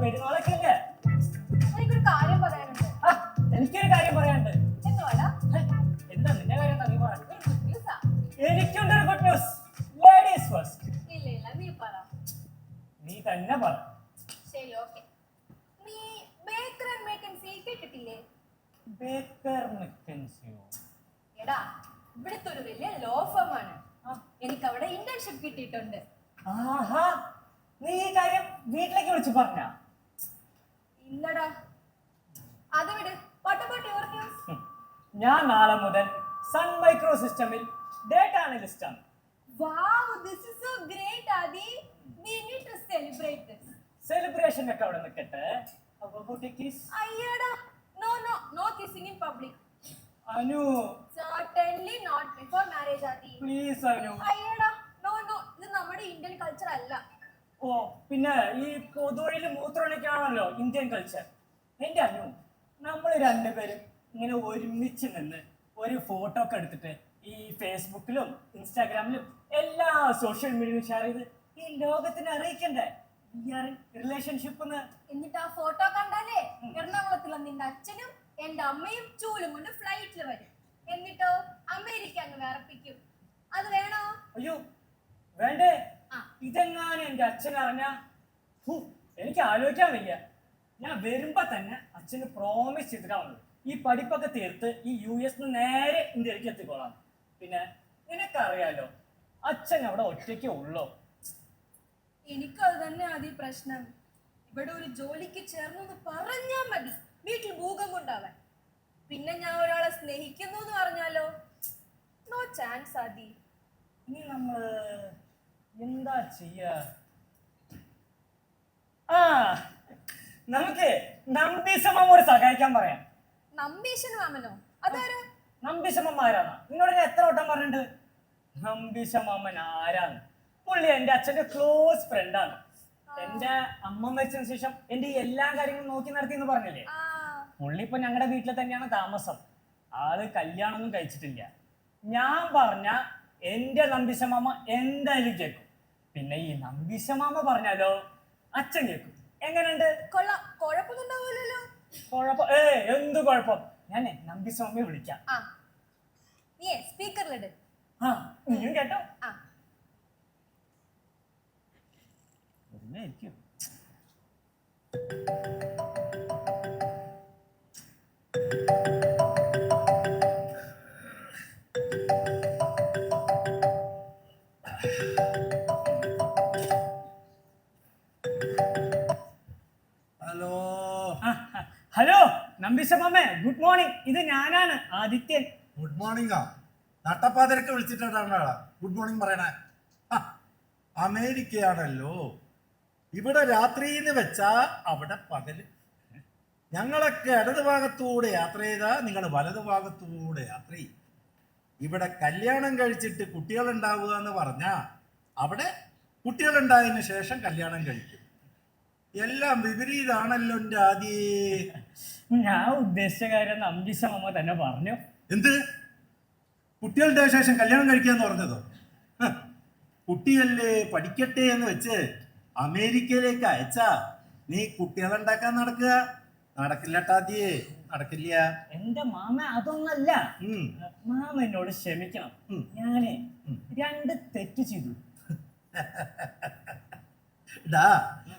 പെരുന്നാളൊക്കെ അല്ലേ? എനിക്കൊരു കാര്യം പറയാനുണ്ട്. എനിക്കൊരു കാര്യം പറയാനുണ്ട്. എന്താ നിന്റെ കാര്യം? നീ പറ. എനിക്കുണ്ടൊരു ഗുഡ് ന്യൂസ്. Ladies first. ഇല്ല, നീ പറ. നീ തന്നെ പറ. ശരി, ഓക്കെ. നീ ബേക്കർ ആൻഡ് മെക്കൻസി കേട്ടിട്ടില്ലേ? ബേക്കർ മെക്കൻസിയോ? എടാ, ഇവിടുത്തെ ഒരു വലിയ ലോ ഫേം ആണ്. എനിക്ക് അവിടെ ഇന്റേൺഷിപ്പ് കിട്ടിയിട്ടുണ്ട്. ആഹാ, നീ ഈ കാര്യം വീട്ടിലേക്ക് വിളിച്ചു പറഞ്ഞ? ഇല്ലടാ, അത് വിട്. What about your news? ഞാൻ നാളെ മുതൽ സൺ മൈക്രോ സിസ്റ്റമിൽ ഡേറ്റ അനലിസ്റ്റ് ആണ്. Wow, this is so great, Adi. We need to celebrate this. Celebration ഒക്കെ അവിടെ നിൽക്കട്ടെ. അയ്യടാ, no kissing in public. Anu, Certainly not before marriage, Adi. Please Anu. അയ്യടാ, no, ഇത് നമ്മുടെ ഇന്ത്യൻ കൾച്ചർ അല്ല. ഓ, പിന്നെ ഈ പൊതുവഴിയിൽ മൂത്രമൊഴിക്കാണല്ലോ ഇന്ത്യൻ കൾച്ചർ. എന്റെ അനു, നമ്മൾ രണ്ടുപേരും ഇങ്ങനെ ഒരുമിച്ച് നിന്ന് ഒരു ഫോട്ടോ ഒക്കെ എടുത്തിട്ട് ഈ ഫേസ്ബുക്കിലും ഇൻസ്റ്റാഗ്രാമിലും എല്ലാ സോഷ്യൽ മീഡിയയിലും ഷെയർ ചെയ്ത് ഈ ലോകത്തിനെ അറിയിക്കണ്ടേ റിലേഷൻഷിപ്പ്. എന്നിട്ട് ആ ഫോട്ടോ കണ്ടാലേ എറണാകുളത്തുള്ള നിന്റെ അച്ഛനും എന്റെ അമ്മയും ചൂലും കൊണ്ട് ഫ്ലൈറ്റിൽ വരും. എന്നിട്ടോ അമേരിക്ക അങ്ങ് വിറപ്പിക്കും. അത് വേണോ? അയ്യോ വേണ്ടേ. ഇതെങ്ങാനും എന്റെ അച്ഛൻ അറിഞ്ഞ എനിക്ക് ആലോചിക്കാൻ വയ്യ. ഞാൻ വരുമ്പോ തന്നെ അച്ഛന് പ്രോമിസ് ചെയ്തിട്ടാ വന്നത്, ഈ പഠിപ്പൊക്കെ തീർത്ത് ഈ US നേരെ ഇന്ത്യയിലേക്ക് എത്തിക്കോളാം. പിന്നെ നിനക്കറിയാലോ അച്ഛൻ അവിടെ ഒറ്റയ്ക്കേ ഉള്ളൂ. എനിക്കത് തന്നെ ആദ്യ പ്രശ്നം. ഇവിടെ ഒരു ജോലിക്ക് ചേർന്നു പറഞ്ഞാൽ മതി വീട്ടിൽ ഭൂകമ്പം ഉണ്ടാവാൻ. പിന്നെ ഞാൻ ഒരാളെ സ്നേഹിക്കുന്നു എന്ന് പറഞ്ഞാലോ, നോ ചാൻസ് ആദി. ഇനി നമ്മള് എന്താ ചെയ്യാ? നമുക്ക് നമ്പീശമ്മോട് സഹായിക്കാൻ പറയാം. നമ്പീശൻ മാമനോ? അതാരാ? നമ്പീശമ്മ ആരാണ്? നിന്നോട് ഞാൻ എത്ര വട്ടം പറഞ്ഞിട്ടുണ്ട്. നമ്പീശമ്മൻ ആരാണ്? പുള്ളി എന്റെ അച്ഛന്റെ ക്ലോസ് ഫ്രണ്ടാണ്. എന്റെ അമ്മ മരിച്ചതിന് ശേഷം എന്റെ എല്ലാ കാര്യങ്ങളും നോക്കി നടത്തി എന്ന് പറഞ്ഞില്ലേ. പുള്ളി ഇപ്പൊ ഞങ്ങളുടെ വീട്ടിൽ തന്നെയാണ് താമസം. ആള് കല്യാണമൊന്നും കഴിച്ചിട്ടില്ല. ഞാൻ പറഞ്ഞ എന്റെ നമ്പീശമ്മ എന്തായാലും കേൾക്കും. പിന്നെ ഈ നമ്പീശമ്മ പറഞ്ഞാലോ അച്ഛൻ കേൾക്കും. എങ്ങനെയുണ്ട്? കൊള്ളാം, കുഴപ്പമൊന്നുണ്ടാവില്ലല്ലോ. കുഴപ്പം എന്ത് കുഴപ്പം? ഞാനേ നമ്പീശമ്മയെ വിളിക്കാം. നീ സ്പീക്കറിലിട്. നീയും കേട്ടോ. ഹലോ നമ്പീശമ്മേ, ഗുഡ് മോർണിംഗ്. ഇത് ഞാനാണ് ആദിത്യൻ. ഗുഡ് മോർണിംഗാ? നട്ടപ്പാതിരക്ക് വിളിച്ചിട്ടാണ് ഗുഡ് മോർണിംഗ് പറയണേ. അമേരിക്കയാണല്ലോ. ഇവിടെ രാത്രിന്ന് വെച്ചാ അവിടെ പകല്. ഞങ്ങളൊക്കെ ഇടത് ഭാഗത്തൂടെ യാത്ര ചെയ്താ നിങ്ങൾ വലതു ഭാഗത്തൂടെ യാത്ര ചെയ്യും. ഇവിടെ കല്യാണം കഴിച്ചിട്ട് കുട്ടികളുണ്ടാവുക എന്ന് പറഞ്ഞാ അവിടെ കുട്ടികളുണ്ടായതിനു ശേഷം കല്യാണം കഴിക്കും. എല്ലാം വിപരീതാണല്ലോ എൻ്റെ ആദ്യേ. ഞാൻ ഉദ്ദേശിച്ച കാര്യം നമ്പീശമ്മ തന്നെ പറഞ്ഞു. എന്ത്? കുട്ടികളുടെ ശേഷം കല്യാണം കഴിക്കാന്ന് പറഞ്ഞതോ? കുട്ടിയല്ലേ പഠിക്കട്ടെ എന്ന് വെച്ച് അമേരിക്കയിലേക്ക് അയച്ചാ നീ കുട്ടികളുണ്ടാക്കാൻ നടക്കുക? നടക്കില്ല ടാദ്യേ, നടക്കില്ല. എന്റെ മാമ അതൊന്നല്ല. മാമ എന്നോട് ക്ഷമിക്കണം. ഞാനേ 2 തെറ്റ് ചെയ്തു.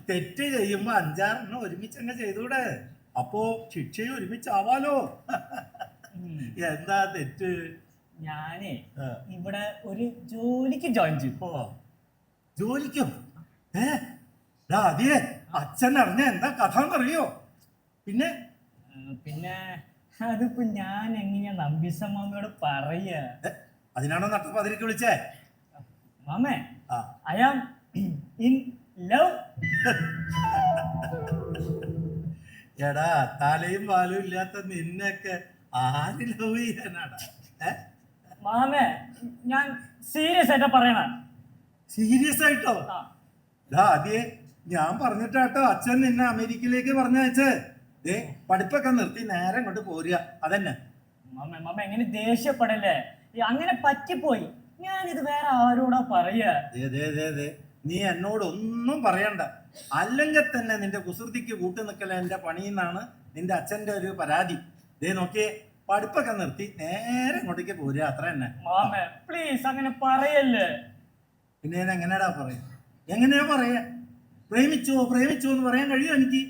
തെറ്റ് ചെയ്യുമ്പോ 5-6 ഒരുമിച്ചങ്ങ് ചെയ്തൂടെ? അപ്പോ ശിക്ഷയും ഒരുമിച്ചാവാലോ. എന്താ തെറ്റ്? ഞാനേ ഇവിടെ ഒരു ജോലിക്ക് ജോയിൻ ചെയ്തു. ജോലിക്കോ? അതേ അച്ഛൻ അറിഞ്ഞ എന്താ കഥ എന്നറിയോ? പിന്നെ പിന്നെ അതിപ്പോ ഞാൻ എങ്ങനെയാ നമ്പീശമ്മയോട് പറയാ? അതിനാണോ നട്ടപ്പാതിരക്ക് വിളിച്ചേ? മാമേ, ഐ ആം ഇൻ ലവ്. എടാ, തലയും പാലും ഇല്ലാത്ത നിന്നൊക്കെ ആര് ലവ് ചെയ്യാനാടാ? മാമേ, ഞാൻ സീരിയസ് ആയിട്ടാ പറയണ. സീരിയസ് ആയിട്ടോ? അതേ ഞാൻ പറഞ്ഞിട്ടാട്ടോ അച്ഛൻ നിന്നെ അമേരിക്കയിലേക്ക് പറഞ്ഞയച്ചേ. പഠിപ്പൊക്കെ നിർത്തി നേരെ ഇങ്ങോട്ട് പോരുക. അതന്നെ. മാമ എങ്ങനെ ദേഷ്യപ്പെടല്ലേ? അങ്ങനെ പറ്റിപ്പോയി. ഞാനിത് വേറെ ആരോടാ പറയാ? നീ എന്നോട് ഒന്നും പറയണ്ട. അല്ലെങ്കിൽ തന്നെ നിന്റെ കുസൃതിക്ക് കൂട്ടു നിൽക്കല എന്റെ പണിയെന്നാണ് നിന്റെ അച്ഛന്റെ ഒരു പരാതി. ദേ നോക്കിയേ, പഠിപ്പൊക്കെ നിർത്തി നേരെ ഇങ്ങോട്ടേക്ക് പോരുക, അത്ര തന്നെ. മാമേ പ്ലീസ് അങ്ങനെ പറയല്ലേ. പിന്നെ ഞാൻ എങ്ങനെയാടാ പറയാ? എങ്ങനെയാ പറയാ? പ്രേമിച്ചോ പ്രേമിച്ചോ എന്ന് പറയാൻ കഴിയും എനിക്ക്?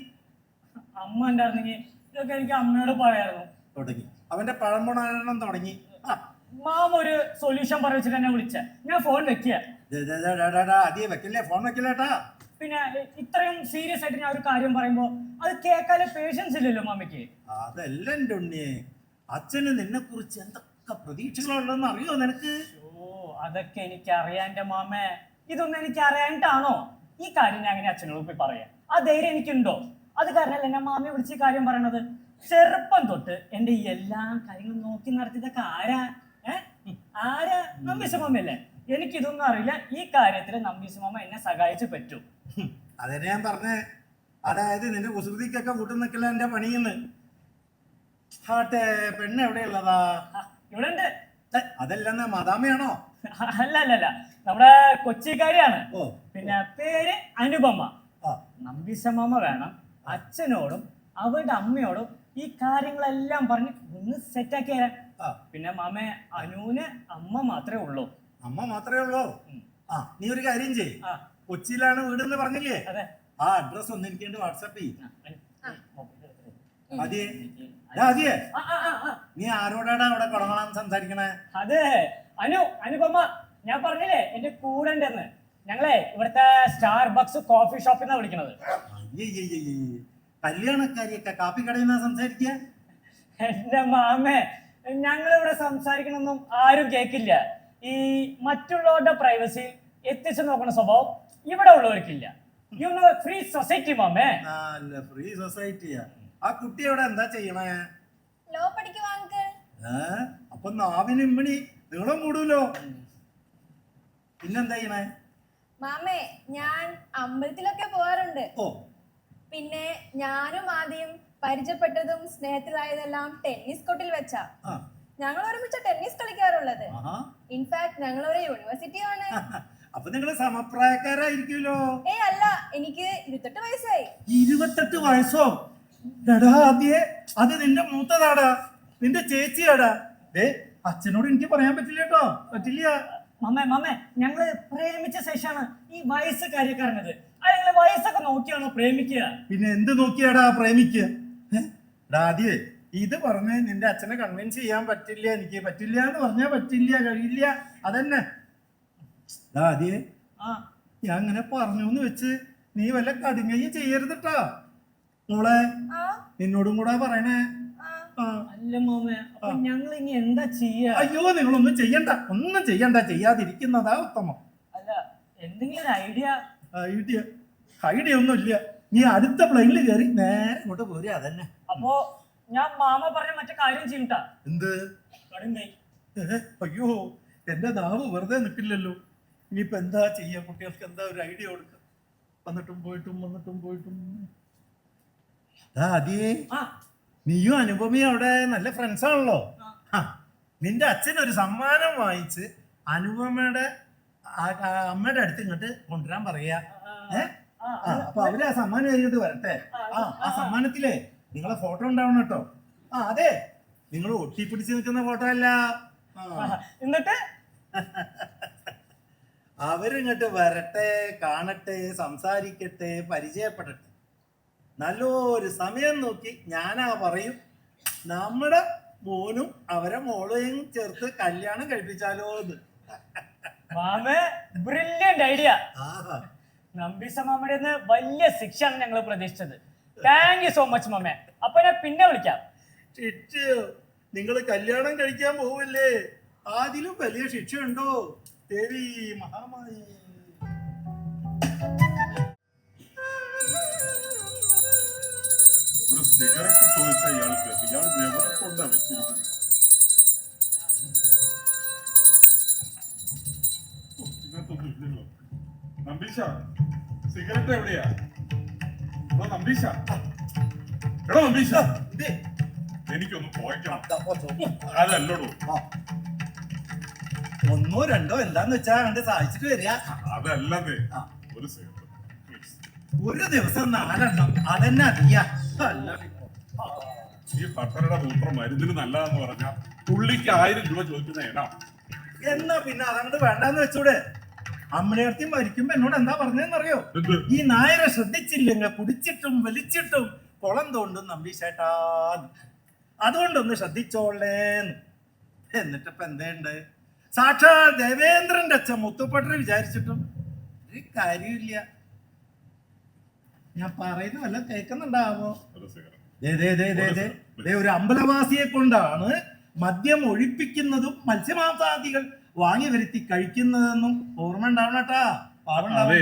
അമ്മ ഉണ്ടായിരുന്നെങ്കിൽ ഇതൊക്കെ എനിക്ക് അമ്മയോട് പറയായിരുന്നു. തുടങ്ങി അവന്റെ പഴമ്പുണരണം തുടങ്ങി. മാമ ഒരു സൊല്യൂഷൻ പറഞ്ഞിട്ട് എന്നെ വിളിച്ച, ഞാൻ ഫോൺ വെക്കുക. അധികം വെക്കില്ലേ, ഫോൺ വെക്കില്ലേട്ടാ. പിന്നെ ഇത്രയും സീരിയസ് ആയിട്ട് ഞാൻ ഒരു കാര്യം പറയുമ്പോ അത് കേൾക്കാതെ പേഷ്യൻസ് ഇല്ലല്ലോ മാമയ്ക്ക്. അതല്ല എന്റെ ഉണ്ണിയെ, അച്ഛന് നിന്നെ കുറിച്ച് എന്തൊക്കെ പ്രതീക്ഷകളുള്ളതെന്ന് അറിയോ നിനക്ക്? ഓ അതൊക്കെ എനിക്ക് അറിയാൻ്റെ മാമേ. ഇതൊന്നും എനിക്ക് അറിയാനിട്ടാണോ ഈ കാര്യം ഞാൻ അങ്ങനെ അച്ഛനോട് പോയി പറയാം? ആ ധൈര്യം എനിക്കുണ്ടോ? അത് കാരണമല്ല ഞാൻ മാമയെ വിളിച്ച് ഈ കാര്യം പറയണത്. ചെറുപ്പം തൊട്ട് എന്റെ ഈ എല്ലാ കാര്യങ്ങളും നോക്കി നടത്തിയതൊക്കെ ആരാ? ആരാ? നമ്പീശ മാമയല്ലേ. എനിക്കിതൊന്നും അറിയില്ല. ഈ കാര്യത്തിൽ നമ്പീശ മാമ എന്നെ സഹായിച്ചു പറ്റൂ. അതന്നെ ഞാൻ പറഞ്ഞേ, അതായത് നിന്റെ കുസൃതിക്കൊക്കെ കൂട്ടു നിൽക്കില്ല എന്റെ പണിയെന്ന്. ആട്ടെ, പെണ്ണ് എവിടെയുള്ളതാ? ഇവിടെ ഉണ്ട്. അതല്ലെന്ന് മദാമയാണോ? അല്ല അല്ല അല്ല, നമ്മുടെ കൊച്ചിക്കാരിയാണ്. ഓ, പിന്നെ പേര് അനുപമ. ആ, നമ്പീശ മാമ വേണം അച്ഛനോടും അവരുടെ അമ്മയോടും ഈ കാര്യങ്ങളെല്ലാം പറഞ്ഞ് ഒന്ന് സെറ്റാക്കി തരാൻ. ആ. പിന്നെ മാമേ, അനുവിന് അമ്മ മാത്രമേ ഉള്ളൂ. അമ്മ മാത്രമേ ഉള്ളൂ? ആ, നീ ഒരു കാര്യം ചെയ്യ്. ആ കൊച്ചിയിലാണ് വീടെന്ന് പറഞ്ഞില്ലേ? അതെ. ആ അഡ്രസ് ഒന്ന് എനിക്ക് വാട്സാപ്പ് ചെയ്യ്. അതെ നീ ആരോടാണ് അവിടെ കൊടങ്ങണം സംസാരിക്കണേ? അതെ അനുപമ, ഞാൻ പറഞ്ഞില്ലേ എന്റെ കൂടെ ഉണ്ടെന്ന്. ഞങ്ങളെ ഇവിടുത്തെ സ്റ്റാർബക്സ് കോഫി ഷോപ്പിൽ നിന്നാണ് വിളിക്കണത്. കല്യാണക്കാരിയൊക്കെ കാപ്പി കടയിൽ നിന്നാ സംസാരിക്കുക? എന്റെ മാമേ, ഞങ്ങളിവിടെ സംസാരിക്കണൊന്നും ആരും കേൾക്കില്ല. ഈ മറ്റുള്ളവരുടെ പ്രൈവസി എത്തിച്ചു നോക്കുന്ന സ്വഭാവം ഇവിടെ ഉള്ളവർക്കില്ല. യു നോ ഫ്രീ സൊസൈറ്റി മാമേ. അല്ല, ഫ്രീ സൊസൈറ്റിയാ. ആ കുട്ടി അവിടെ എന്താ ചെയ്യണേ? ലോ പഠിക്കുവാങ്കൾ. അപ്പൊ നാവിന് ഇമ്മണി നീളം കൂടുമല്ലോ. പിന്നെന്താ ചെയ്യണേ? മാമേ, ഞാൻ അമ്പലത്തിലൊക്കെ പോവാറുണ്ട്. ഓ, പിന്നെ ഞാനും ആദ്യം പരിചയപ്പെട്ടതും സ്നേഹത്തിലായതെല്ലാം ടെന്നീസ് കോർട്ടിൽ വെച്ചാ. ഞങ്ങൾ ഒരുമിച്ച് ടെന്നീസ് കളിക്കാറുള്ളത്. ഇൻഫാക്ട് ഞങ്ങൾ ഒരു യൂണിവേഴ്സിറ്റിയാണ്. അപ്പൊ നിങ്ങള് സമപ്രായക്കാരായിരിക്കുമല്ലോ. അല്ല, എനിക്ക് 28 വയസ്സായി. 28 വയസ്സോ? എടാ ആദ്യേ, അത് നിന്റെ മൂത്തതാടാ, നിന്റെ ചേച്ചിയാടാ. അച്ഛനോട് എനിക്ക് പറയാൻ പറ്റില്ല കേട്ടോ, പറ്റില്ല. മാമേ ഞങ്ങള് പ്രേമിച്ച ശേഷമാണ് ഈ വയസ്സ് കാര്യക്കാരനത്. അല്ലെങ്കിൽ വയസ്സൊക്കെ നോക്കിയാണോ പ്രേമിക്കുക? പിന്നെ എന്ത് നോക്കിയാടാ പ്രേമിക്കുക? ആദ്യേ, ഇത് പറഞ്ഞ് നിന്റെ അച്ഛനെ കൺവിൻസ് ചെയ്യാൻ പറ്റില്ല, എനിക്ക് പറ്റില്ല എന്ന് പറഞ്ഞാ പറ്റില്ല, കഴിയില്ല. അതന്നെ ആദ്യേ, ഞാൻ അങ്ങനെ പറഞ്ഞു എന്ന് വെച്ച് നീ വല്ല കടുങ്ങയും ചെയ്യരുതട്ടാ മോളെ. നിന്നോടും കൂടാ പറയണേ. അല്ല മാമേ, അപ്പൊ ഞങ്ങൾ ഇനി എന്താ ചെയ്യാ? അയ്യോ, നിങ്ങളൊന്നും ചെയ്യണ്ട, ഒന്നും ചെയ്യണ്ട, ചെയ്യാതിരിക്കുന്നതാ ഉത്തമം. അല്ല, എന്തെങ്കിലും ഒരു ഐഡിയ? ഐഡിയ ഒന്നും ഇല്ല. നീ അടുത്ത പ്ലെയിനിൽ കയറി നേരെ ഇങ്ങോട്ട് പോരുക, അതന്നെ. അപ്പോ ഞാൻ മാമ പറഞ്ഞ മറ്റേ കാര്യം ചെയ്യട്ടാ. എന്ത്? കടുങ്ങൈ. അയ്യോ, എന്റെ നാവ് വെറുതെ നിൽക്കില്ലല്ലോ. ഇനിയിപ്പോ എന്താ ചെയ്യാ? കുട്ടികൾക്ക് എന്താ ഒരു ഐഡിയ കൊടുക്ക? വന്നിട്ടും പോയിട്ടും അതേ, നീയും അനുപമയും അവിടെ നല്ല ഫ്രണ്ട്സ് ആണല്ലോ. നിന്റെ അച്ഛൻ ഒരു സമ്മാനം വാങ്ങിച്ച് അനുപമയുടെ അമ്മയുടെ അടുത്ത് ഇങ്ങോട്ട് കൊണ്ടുവരാൻ പറയാ. അപ്പൊ അവര് ആ സമ്മാനം കഴിഞ്ഞിട്ട് വരട്ടെ. ആ സമ്മാനത്തിലേ നിങ്ങളെ ഫോട്ടോ ഉണ്ടാവണം കേട്ടോ. അതെ, നിങ്ങൾ ഒട്ടിപ്പിടിച്ച് നിൽക്കുന്ന ഫോട്ടോ അല്ല. എന്നിട്ട് അവരിങ്ങോട്ട് വരട്ടെ, കാണട്ടെ, സംസാരിക്കട്ടെ, പരിചയപ്പെടട്ടെ. നല്ലൊരു സമയം നോക്കി ഞാനാ പറയും, നമ്മുടെ മോനും അവരെ മോളെയും ചേർത്ത് കല്യാണം കഴിപ്പിച്ചാലോ എന്ന്. മാമേ, ബ്രില്യന്റ് ഐഡിയ. നമ്പീസ മാമയുടെ വലിയ ശിക്ഷയാണ് ഞങ്ങൾ പ്രതീക്ഷിച്ചത്. താങ്ക് യു സോ മച്ച് മാമേ. അപ്പൊ ഞാൻ പിന്നെ വിളിക്കാം. നിങ്ങൾ കല്യാണം കഴിക്കാൻ പോവില്ലേ? അതിലും വലിയ ശിക്ഷയുണ്ടോ ദേവി മഹാമായി? ഒരു സിഗരറ്റ് ചോദിച്ച ഇയാൾക്ക് ഇയാൾ എവിടെ കൊണ്ടാ വെച്ചിരിക്കുന്നത്? ഇതിനകത്തൊന്നും ഇല്ലല്ലോ. നമ്പീശ, സിഗരറ്റ് എവിടെയാ? നമ്പീശ, എടോ നമ്പീശ, എനിക്കൊന്ന് പോയിക്കണം. അതല്ലോടോ. ഒന്നോ രണ്ടോ എന്താന്ന് വെച്ചാ കണ്ട് സാധിച്ചിട്ട് വരിക. അതല്ലത്, ഒരു സിഗരറ്റ് പ്ലീസ്. ഒരു ദിവസം 4 എണ്ണം അതെന്നെ അറിയാ. അല്ല ഈ പട്ടരുടെ മൂത്രം മരുന്നിന് നല്ലതെന്ന് പറഞ്ഞാൽ പുള്ളിക്ക് 1000 രൂപ ചോദിക്കുന്ന ഇടാ. എന്നാ പിന്നെ അതങ്ങോട്ട് വേണ്ടാന്ന് വെച്ചൂടെ. അമ്മണിയർത്തി മരിക്കുമ്പോ എന്നോട് എന്താ പറഞ്ഞതെന്നറിയോ? എന്ത്? ഈ നായരെ ശ്രദ്ധിച്ചില്ലെങ്ക കുടിച്ചിട്ടും വലിച്ചിട്ടും കുളം തോണ്ടും നമ്പീശേട്ടാ, അതുകൊണ്ടൊന്ന് ശ്രദ്ധിച്ചോളേന്ന്. എന്നിട്ടിപ്പ എന്തേണ്ട്? സാക്ഷാ ദേവേന്ദ്രന്റെ അച്ഛൻ മുത്തുപ്പട്ടർ വിചാരിച്ചിട്ടും ഒരു കാര്യമില്ല. ഞാൻ പറയുന്ന വല്ല കേൾക്കുന്നുണ്ടാവോ? ഒരു സിഗരറ്റ്. ഒരു അമ്പലവാസിയെ കൊണ്ടാണ് മദ്യം ഒഴിപ്പിക്കുന്നതും മത്സ്യമാംസാദികൾ വാങ്ങി വരുത്തി കഴിക്കുന്നതെന്നും ഓർമ്മ ഉണ്ടാവണട്ടാ. അതെ,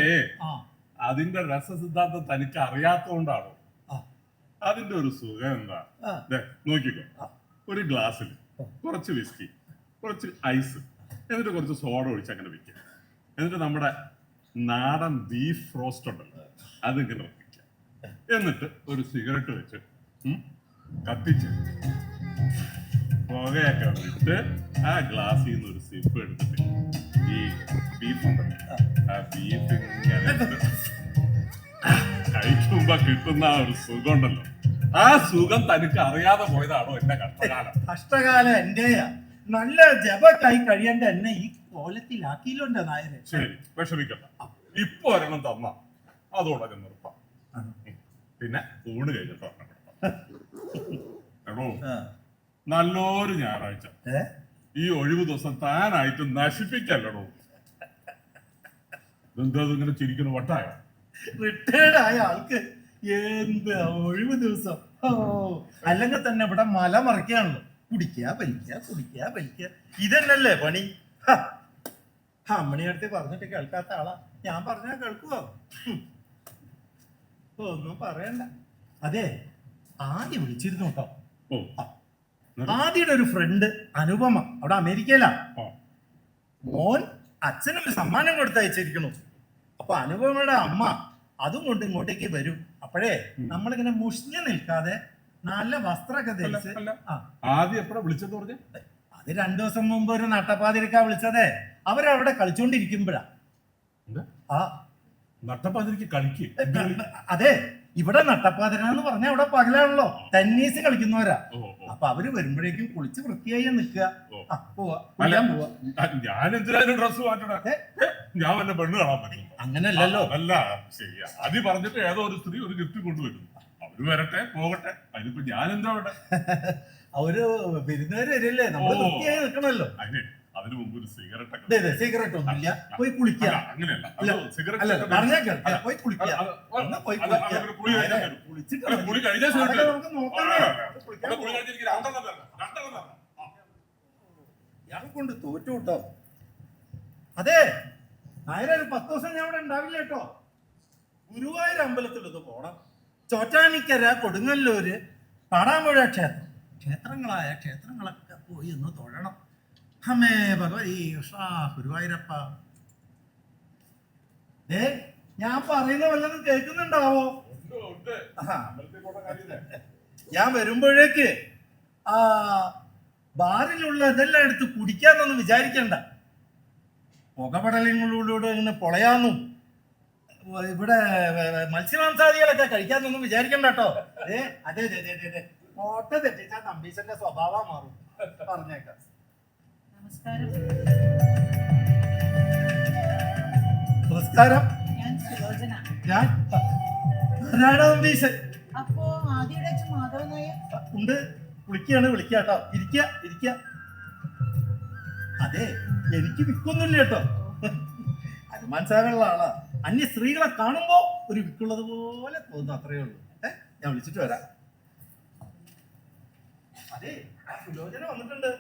അതിന്റെ രസസിദ്ധാന്തം തനിക്ക് അറിയാത്തോണ്ടാണോ? അതിന്റെ ഒരു സുഖം എന്താ? നോക്കിക്കോ, ഒരു ഗ്ലാസ്സിൽ കുറച്ച് വിസ്കി, കുറച്ച് ഐസ്, എന്നിട്ട് കുറച്ച് സോഡ ഒഴിച്ച് അങ്ങനെ വെക്കുക. എന്നിട്ട് നമ്മുടെ നാടൻ ബീഫ് റോസ്റ്റ് ഉണ്ടല്ലോ, അതിങ്ങനെ വെക്കുക. എന്നിട്ട് ഒരു സിഗരറ്റ് വെച്ച് കത്തിച്ച് പുകയൊക്കെ വിട്ട് ആ ഗ്ലാസ്സിൽ നിന്ന് ഒരു സിപ്പ് എടുത്തിട്ട് ഈ ബീഫ് ഉണ്ടല്ലോ, ആ ബീഫ് ഇങ്ങനെ കഴിക്കുമ്പോ കിട്ടുന്ന ആ ഒരു സുഖം ഉണ്ടല്ലോ, ആ സുഖം തനിക്ക് അറിയാതെ പോയതാണോ എന്റെ കഷ്ടകാലം? കഷ്ടകാലം എന്റെയാ. നല്ല ജപക്കായി കഴിയേണ്ട എന്നെ ഈ കോലത്തിലാക്കിയില്ലുണ്ട് നായരെ. ശരി, വിഷമിക്കണ്ട. ഇപ്പൊ ഒരെണ്ണം തന്ന അതോടെ നിർത്താം. പിന്നെ ഊണ് കഴിഞ്ഞിട്ടോ എടോ, നല്ലൊരു ഞായറാഴ്ച ഈ ഒഴിവ് ദിവസം താനായിട്ട് നശിപ്പിക്കല്ലടോ. എന്താ ഇങ്ങനെ ചിരിക്കുന്ന വട്ടായോ? റിട്ടയർഡ് ആയ ആൾക്ക് എന്ത് ഒഴിവ് ദിവസം? ഓ, അല്ലെങ്കിൽ തന്നെ ഇവിടെ മല മറിക്കാണല്ലോ. കുടിക്കുക വലിക്കുക, കുടിക്കുക വലിക്കുക, ഇതന്നല്ലേ പണി. അമ്മണിയടുത്ത് പറഞ്ഞിട്ട് കേൾക്കാത്ത ആളാ. ഞാൻ പറഞ്ഞാ കേൾക്കുവോ? ഒന്നും പറയണ്ട. അതെ, ആദ്യം വിളിച്ചിരുന്നു കേട്ടോ. ആദ്യയുടെ ഒരു ഫ്രണ്ട് അനുപമ അവിടെ അമേരിക്കയിലാ. മോൻ അച്ഛനൊരു സമ്മാനം കൊടുത്തയച്ചിരിക്കണു. അപ്പൊ അനുപമയുടെ അമ്മ അതും കൊണ്ട് ഇങ്ങോട്ടേക്ക് വരും. അപ്പോഴേ നമ്മളിങ്ങനെ മുഷിഞ്ഞു നിൽക്കാതെ നല്ല വസ്ത്രമൊക്കെ ധരിച്ച്. ആദ്യം എപ്പോഴാ വിളിച്ചെന്ന് പറഞ്ഞ? അത് 2 ദിവസം മുമ്പ് ഒരു നട്ടപ്പാതിരിക്കാ വിളിച്ചതേ. അവരവിടെ കളിച്ചോണ്ടിരിക്കുമ്പോഴാ. ആ നട്ടപ്പാതിരിക്ക് കളിക്ക്? അതെ, ഇവിടെ നട്ടപ്പാതിരാന്ന് പറഞ്ഞ അവിടെ പകലാണല്ലോ, ടെന്നീസ് കളിക്കുന്നവരാ. അപ്പൊ അവര് വരുമ്പോഴേക്കും കുളിച്ച് വൃത്തിയായി നിൽക്കുക. പോവാ. ഞാൻ എന്തിനാലും ഡ്രസ് മാറ്റണേ? ഞാൻ വല്ല പെണ്ണ് കാണാൻ പറ്റും? അങ്ങനല്ലോ. അല്ല, ശരിയാ. അത് പറഞ്ഞിട്ട് ഏതോ ഒരു സ്ത്രീ ഒരു ഗിഫ്റ്റ് കൊണ്ടുവരും. അവര് വരട്ടെ പോകട്ടെ, അതിനിപ്പോ ഞാൻ എന്താ അവിടെ? അവര് വിരുന്നുകാര് വരില്ലേ, നമ്മൾ വൃത്തിയായി നിൽക്കണല്ലോ. അതിനു മുമ്പ് ഒരു സിഗരറ്റ്. സിഗരറ്റ് ഒന്നുമില്ല, പോയി കുളിക്കുക. അങ്ങനെയല്ല, പറഞ്ഞാ കേൾക്കുക, പോയി കുളിക്കുക. ഇയാളെ കൊണ്ട് തോറ്റു കേട്ടോ. അതെ നായര, ഒരു 10 ദിവസം ഞാൻ ഇവിടെ ഉണ്ടാവില്ല കേട്ടോ. ഗുരുവായൂർ അമ്പലത്തിൽ ഇത് പോണം. ചോറ്റാനിക്കര, കൊടുങ്ങല്ലൂര്, പാടാമ്പുഴ ക്ഷേത്രം, ക്ഷേത്രങ്ങളൊക്കെ പോയി ഒന്ന് തൊഴണം. അമ്മേ ഭഗവതി ഗുരുവായൂരപ്പ. ഞാൻ പറയുന്ന വല്ലതും കേൾക്കുന്നുണ്ടാവോ? ഞാൻ വരുമ്പോഴേക്ക് ആ ബാറിലുള്ള ഇതെല്ലാം എടുത്ത് കുടിക്കാന്നൊന്നും വിചാരിക്കണ്ട. പുകപടലങ്ങളിലൂടെ ഇങ്ങനെ പൊളയാന്നും ഇവിടെ മത്സ്യമാംസാദികളൊക്കെ കഴിക്കാന്നൊന്നും വിചാരിക്കണ്ട കേട്ടോ. അതെ കോട്ട തെറ്റിച്ചാൽ തമ്പീശന്റെ സ്വഭാവം മാറും. പറഞ്ഞേക്കാം. നമസ്കാരം. ഞാൻ സുലോചന. ഞാൻ തമ്പീശൻ. അപ്പോ ആദ്യയുടെ അച്ഛൻ മാധവൻ നായർ ഉണ്ട്. വിളിക്കാണ്, വിളിക്കാട്ടോ. ഇരിക്ക. അതെ, എനിക്ക് വിക്കൊന്നുമില്ല കേട്ടോ. ഹനുമാൻ സാറുള്ള ആളാ. അന്യ സ്ത്രീകളെ കാണുമ്പോ ഒരു വിക്കുള്ളത് പോലെ തോന്നുന്നു, അത്രയേ ഉള്ളൂ. ഞാൻ വിളിച്ചിട്ട് വരാം. അതെ, സുലോചന വന്നിട്ടുണ്ട്.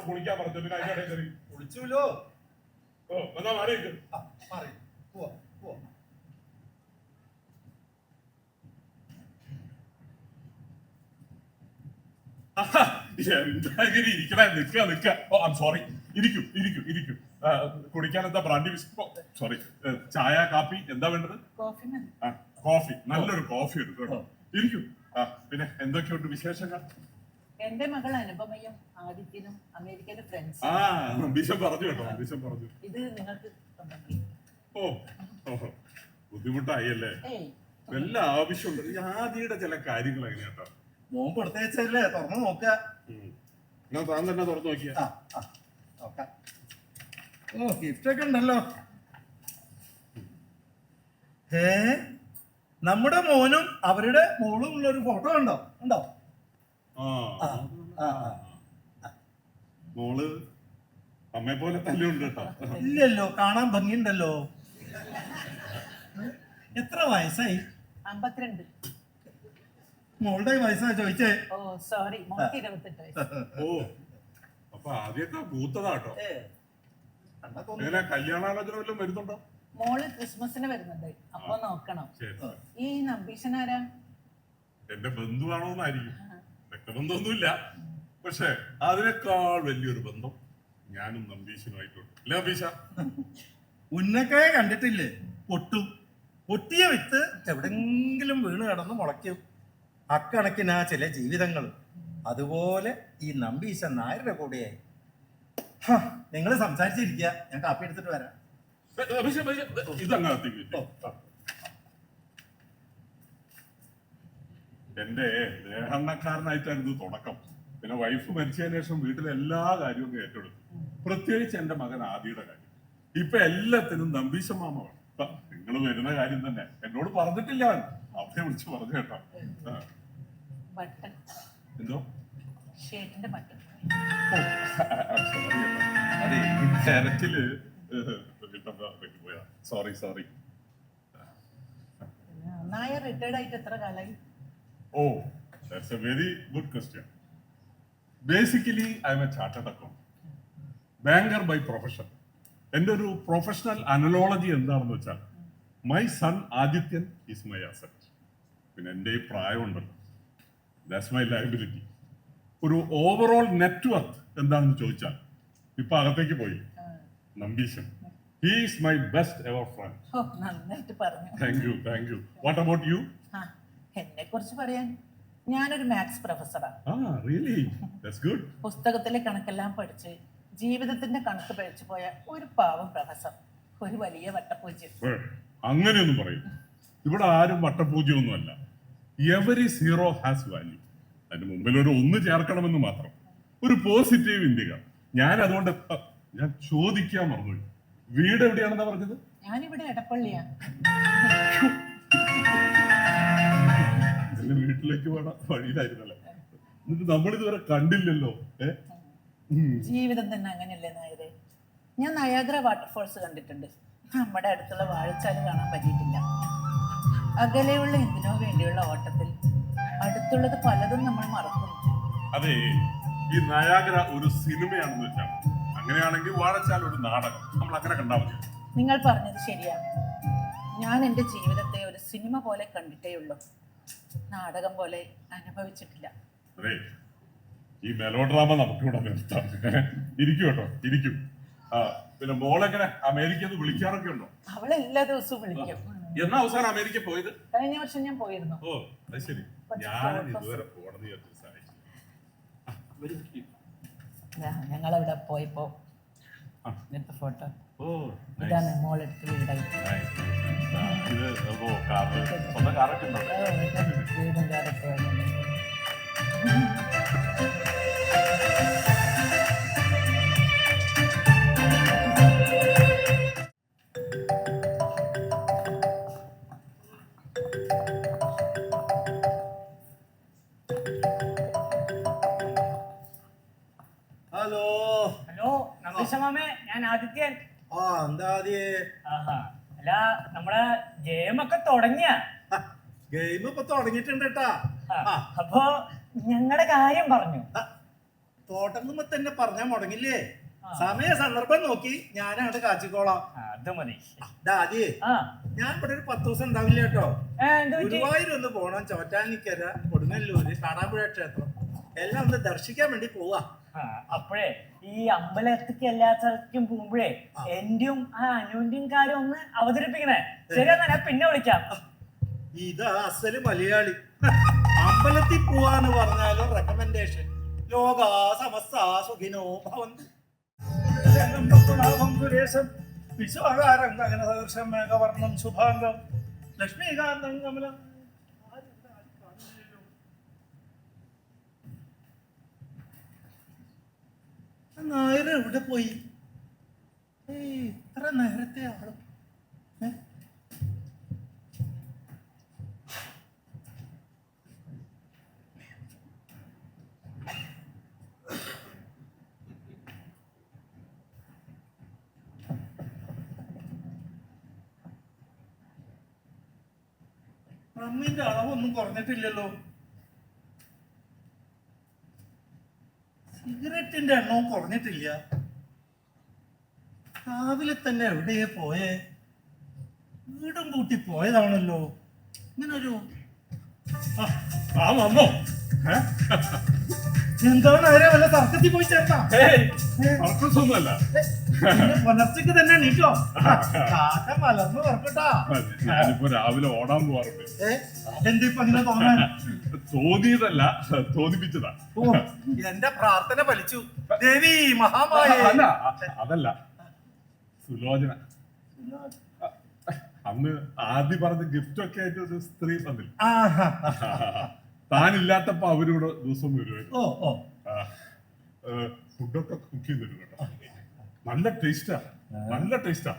കുളിക്കാൻ പറഞ്ഞു. വിളിച്ചുല്ലോ. മാറി പോവാ. എന്താ ഇരിക്കണേ? നിക്ക. ഓ, ഐം സോറി. ഇരിക്കൂ. കുടിക്കാൻ എന്താ ബ്രാൻഡി? സോറി, ചായ, കാപ്പി എന്താ വേണ്ടത്? കോഫി. നല്ലൊരു കോഫി എടുക്കും. ഇരിക്കൂ. പിന്നെ എന്തൊക്കെയുണ്ട് വിശേഷങ്ങൾ? എന്റെ മകൾ അനുപമയും ആദിത്യനും അമേരിക്കയിലെ ഫ്രണ്ട്സ്. ബിഷം പറഞ്ഞു കേട്ടോ. ഇത് നിങ്ങൾക്ക് ഓ ഓ, ബുദ്ധിമുട്ടായല്ലേ? ഏയ് വല്ല ആവശ്യമുണ്ട് ഈ ആദിയുടെ ചില കാര്യങ്ങൾ എങ്ങനെയാട്ടോ? മോൻ കൊടുത്തയച്ചല്ലേ, തുറന്നു നോക്കുക. ഞാൻ താൻ തന്നെ തുറന്നു നോക്കിയ. ആ, ആ, നോക്കാം. ഓ, ഗിഫ്റ്റ് ഒക്കെ ഉണ്ടല്ലോ. നമ്മുടെ മോനും അവരുടെ മോളും ഉള്ള ഒരു ഫോട്ടോ ഉണ്ടോ? ഉണ്ടോ? ആ ആ, ആ, ആ. മോള് അമ്മയെ പോലെ തന്നെ ഉണ്ട് കേട്ടോ. ഇല്ലല്ലോ, കാണാൻ ഭംഗിയുണ്ടല്ലോ. എത്ര വയസ്സായി? 52. മോളുടെ വയസ്സാ ചോദിച്ചേ. ഓ സോറി, മോൾക്ക് 28 വയസ്സ്. ഓ അപ്പൊ ആദ്യമൊക്കെ പൂത്തതാട്ടോ. ഏ, കണ്ടാ തോന്നുന്നു. എങ്ങനെ കല്യാണാലോചന വല്ലതും വരുന്നുണ്ടോ? മോള് ക്രിസ്മസിന് വരുന്നുണ്ട്, അപ്പൊ നോക്കണം. ശരി. ഈ നമ്പീശനാരാ? എന്റെ ബന്ധുവാണോന്നായിരിക്കും. രക്തബന്ധമൊന്നുമില്ല, പക്ഷെ അതിനേക്കാൾ വലിയൊരു ബന്ധം ഞാനും നമ്പീശനുമായിട്ടുണ്ട്. അല്ലേ നമ്പീശ? ഉന്നക്കായ കണ്ടിട്ടില്ലേ? പൊട്ടും. പൊട്ടിയ വിത്ത് എവിടെങ്കിലും വീണ് കിടന്ന് മുളയ്ക്കും. അക്കണക്കിനാ ചില ജീവിതങ്ങൾ. അതുപോലെ ഈ നമ്പീശ നായരുടെ കൂടെയായി. നിങ്ങൾ സംസാരിച്ചിരിക്കുക, ഞാൻ കാപ്പി എടുത്തിട്ട് വരാം. ഇതങ്ങാത്തേക്ക് എന്റെ ദേഹണ്ണക്കാരനായിട്ടായിരുന്നു തുടക്കം. പിന്നെ വൈഫ് മരിച്ചതിന് ശേഷം വീട്ടിലെ എല്ലാ കാര്യവും ഏറ്റെടുത്തു. പ്രത്യേകിച്ച് എന്റെ മകൻ ആദിയുടെ കാര്യം. ഇപ്പൊ എല്ലാത്തിനും നമ്പീശ മാമ വേണം. നിങ്ങൾ വരുന്ന കാര്യം തന്നെ എന്നോട് പറഞ്ഞിട്ടില്ല, അവിടെ വിളിച്ച് പറഞ്ഞു കേട്ടോ. ബട്ടൺ, എന്തോ ഷർട്ടിന്റെ ബട്ടൺ. അതെ, ഈ തിരക്കില് പോയാ. സോറി. നായർ റിട്ടയർഡ് ആയിട്ട് എത്ര കാലായി? Oh, that's a very good question. Basically I am a chartered accountant, banker by profession. എൻ്റെ ഒരു പ്രൊഫഷണൽ അനലോളജി എന്താണെന്ന് വെച്ചാൽ my son Adithyan is my asset. പിന്നെ എൻ്റെ ഈ പ്രായമുണ്ടല്ലോ, ദാറ്റ്സ് മൈ ലയബിലിറ്റി. ഒരു ഓവറോൾ നെറ്റ്വർക്ക് എന്താണെന്ന് ചോദിച്ചാൽ ഇപ്പൊ അകത്തേക്ക് പോയി Nambeesan. He is my best ever friend. ഓ നന്നായിട്ട് പറഞ്ഞു. Thank you. What about you? എന്നെ കുറിച്ച് പറയാൻ, ഞാനൊരു മാത്സ് പ്രൊഫസറാ. റിയലി? That's good. പുസ്തകത്തിലെ കണക്കെല്ലാം പഠിച്ച് ജീവിതത്തിന്റെ കണക്ക് പഴിച്ചു പോയ ഒരു പാവം പ്രൊഫസർ, ഒരു വലിയ വട്ടപ്പൂജ്യം. അങ്ങനെയൊന്നും പറയും. ഇവിടെ ആരും വട്ടപൂജ്യമൊന്നുമല്ല. Every zero has value. അതിന് മുമ്പിൽ ഒരു ഒന്ന് ചേർക്കണമെന്ന് മാത്രം. ഒരു പോസിറ്റീവ് ഇന്ത്യക. ഞാൻ അതുകൊണ്ട് ഞാൻ ചോദിക്കാൻ മറന്നുപോയി, വീട് എവിടെയാണെന്നാ പറഞ്ഞത്? ഞാനിവിടെ എടപ്പള്ളിയാ. എന്റെ വീട്ടിലേക്ക് വേണം വഴിയിലായിരുന്നല്ലേ. എന്നിട്ട് നമ്മളിതുവരെ കണ്ടില്ലല്ലോ. ജീവിതം തന്നെ അങ്ങനെയല്ലേ നായരെ? ഞാൻ നയാഗ്ര വാട്ടർഫോൾസ് കണ്ടിട്ടുണ്ട്, നമ്മുടെ അടുത്തുള്ള വാഴച്ചാല് കാണാൻ പറ്റിയിട്ടില്ല. അകലെയുള്ള എന്തിനോ വേണ്ടിയുള്ള ഓട്ടത്തിൽ അടുത്തുള്ളത് പലതും നമ്മൾ മറക്കുന്നു. അതെ, ഈ നയാഗ്ര ഒരു സിനിമയാണെന്ന് വെച്ചാൽ, അങ്ങനെയാണെങ്കിൽ വാഴച്ചാൽ ഒരു നാടകം. നമ്മൾ അങ്ങനെ കണ്ടാൽ മതി. നിങ്ങൾ പറഞ്ഞത് ശരിയാണ്. ഞാൻ എൻ്റെ ജീവിതത്തെ ഒരു സിനിമ പോലെ കണ്ടിട്ടേ ഉള്ളൂ, നാടകം പോലെ അനുഭവിച്ചിട്ടില്ല. അതെ, ഈ മെലോ ഡ്രാമ നമുക്കിവിടെ നിർത്താം. ഇരിക്കും കേട്ടോ, ഇരിക്കും. പിന്നെ മോളെങ്ങനെ അമേരിക്കന്ന് വിളിക്കാറൊക്കെ ഉണ്ടോ? അവളെ എല്ലാ ദിവസവും വിളിക്കും. എന്നാ അവസാനം അമേരിക്ക പോയത്? കഴിഞ്ഞ വർഷം ഞാൻ പോയിരുന്നു. ഓ അത് ശരി. ഞാൻ ഇതുവരെ പോണെന്ന് ഞങ്ങളവിടെ പോയപ്പോ എടുത്ത ഫോട്ടോ. ഓ ഇതാണ് മോളെടുത്ത് വീടായി. സ്വന്തം കാറൊക്കെ ഉണ്ടോ? വീടും കാറൊക്കെ. ഹലോ. ഹലോ നമ്പീശ മാമേ, ഞാൻ ആദിത്യൻ. എന്താ ആദ്യേ? അല്ല, നമ്മളെ ഗെയിമൊക്കെ തുടങ്ങിയ ഗെയിം ഇപ്പൊ തുടങ്ങിയിട്ടുണ്ട് കേട്ടാ. അപ്പൊ ഞങ്ങളുടെ കാര്യം പറഞ്ഞു. തുടങ്ങുമ്പോ തന്നെ പറഞ്ഞാ മുടങ്ങില്ലേ? സമയ സന്ദർഭം നോക്കി ഞാനങ്ങോട്ട് കാച്ചിക്കോളാം. അത് മതി. ആദ്യേ, ഞാൻ ഇവിടെ ഒരു 10 ദിവസം ഉണ്ടാവില്ല കേട്ടോ. ഗുരുവായൂർ ഒന്ന് പോണം, ചോറ്റാനിക്കര, കൊടുങ്ങല്ലൂര്, കാടാമ്പുഴ ക്ഷേത്രം എല്ലാം ഒന്ന് ദർശിക്കാൻ വേണ്ടി പോവാ. അപ്പോഴേ ഈ അമ്പലത്തേക്ക് എല്ലാ സ്ഥലത്തേക്കും പോകുമ്പോഴേ എന്റെയും അനുവിന്റെയും കാര്യം ഒന്ന് അവതരിപ്പിക്കണേ. ശരിയാ, ഞാൻ പിന്നെ വിളിക്കാം. ഇതാ അസല് മലയാളി. അമ്പലത്തിൽ പോവാന്ന് പറഞ്ഞാലും റെക്കമെൻഡേഷൻ. ലോകാ സമസ്ത സുഖിനോ ഭവന്തു. വിശ്വാകാരം ഗഗന സദൃശം മേഘവർണം ശുഭാംഗം ലക്ഷ്മീകാന്തം കമലം. നായർ എവിടെ പോയി? ഇത്ര നേരത്തെ ആളും അമ്മിന്റെ അളവൊന്നും കുറഞ്ഞിട്ടില്ലല്ലോ. സിഗരറ്റിന്റെ എണ്ണവും കുറഞ്ഞിട്ടില്ല. രാവിലെ തന്നെ എവിടെയേ പോയേ? വീടും കൂട്ടി പോയതാണല്ലോ. ഇങ്ങനൊരു വന്നോ? എന്താണ് അവരെ വല്ല തർക്കത്തിൽ പോയി ചേർത്താ? ഒന്നുമല്ല, പുലർച്ചക്ക് തന്നെ നീക്കോ? കാക്ക മലർന്ന് പറക്കട്ടാ. ഞാനിപ്പോ രാവിലെ ഓടാൻ പോവാറുണ്ട്. എന്തിപ്പോ അങ്ങനെ തോന്നാൻ? തോന്നിയതല്ല, തോന്നിപ്പിച്ചതാ. ഓ, എന്റെ പ്രാർത്ഥന ഫലിച്ചു. ദേവി മഹാമായ. അല്ല, അതല്ല, സുലോചന. അന്ന് ആദ്യം പറഞ്ഞ ഗിഫ്റ്റ് ഒക്കെ ആയിട്ട് ഒരു സ്ത്രീ തന്നില്ല. താനില്ലാത്തപ്പോ അവരിവിടെ ദിവസം വരുമായിരുന്നു. ഫുഡൊക്കെ കുക്ക് ചെയ്ത് തരും കേട്ടോ. നല്ല ടേസ്റ്റാ, നല്ല ടേസ്റ്റാ.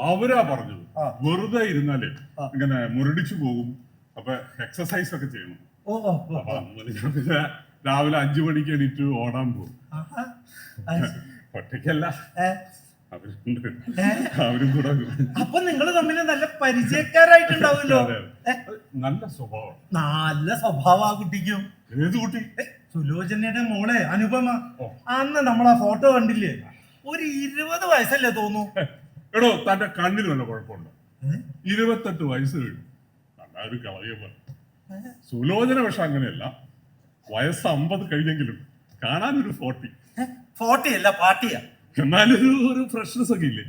അവരാ പറഞ്ഞത് വെറുതെ ഇരുന്നാലേ ഇങ്ങനെ മുരടിച്ചു പോകും, അപ്പൊ എക്സസൈസ് ഒക്കെ ചെയ്യണം. അപ്പൊ പിന്നെ രാവിലെ 5 മണിക്ക് എണീറ്റ് ഓടാൻ പോകും. ഒറ്റയ്ക്കല്ല, അവരും കൂടെ. അപ്പൊ നിങ്ങൾ തമ്മിൽ നല്ല പരിചയക്കാരായിട്ടുണ്ടാവുമല്ലോ. നല്ല സ്വഭാവം. നല്ല സ്വഭാവ കുട്ടിക്കും. ഏത് കുട്ടി? സുലോചനയുടെ മോളെ അനുപമ. അന്ന് നമ്മളാ ഫോട്ടോ കണ്ടില്ലേ? ഒരു 20 വയസ്സല്ലേ തോന്നു. എടോ, തന്റെ കണ്ണിന് വല്ല കുഴപ്പമുണ്ടോ? 28 വയസ്സ് കഴിഞ്ഞു. നല്ലൊരു കളയപ്പോ. സുലോചന പക്ഷെ അങ്ങനെയല്ല, വയസ്സ് 50 കഴിഞ്ഞെങ്കിലും കാണാനൊരു 40. 40 അല്ല, പാർട്ടിയാ. എന്നാലൊരു ഫ്രഷ്നെസ് ഒക്കെ ഇല്ലേ?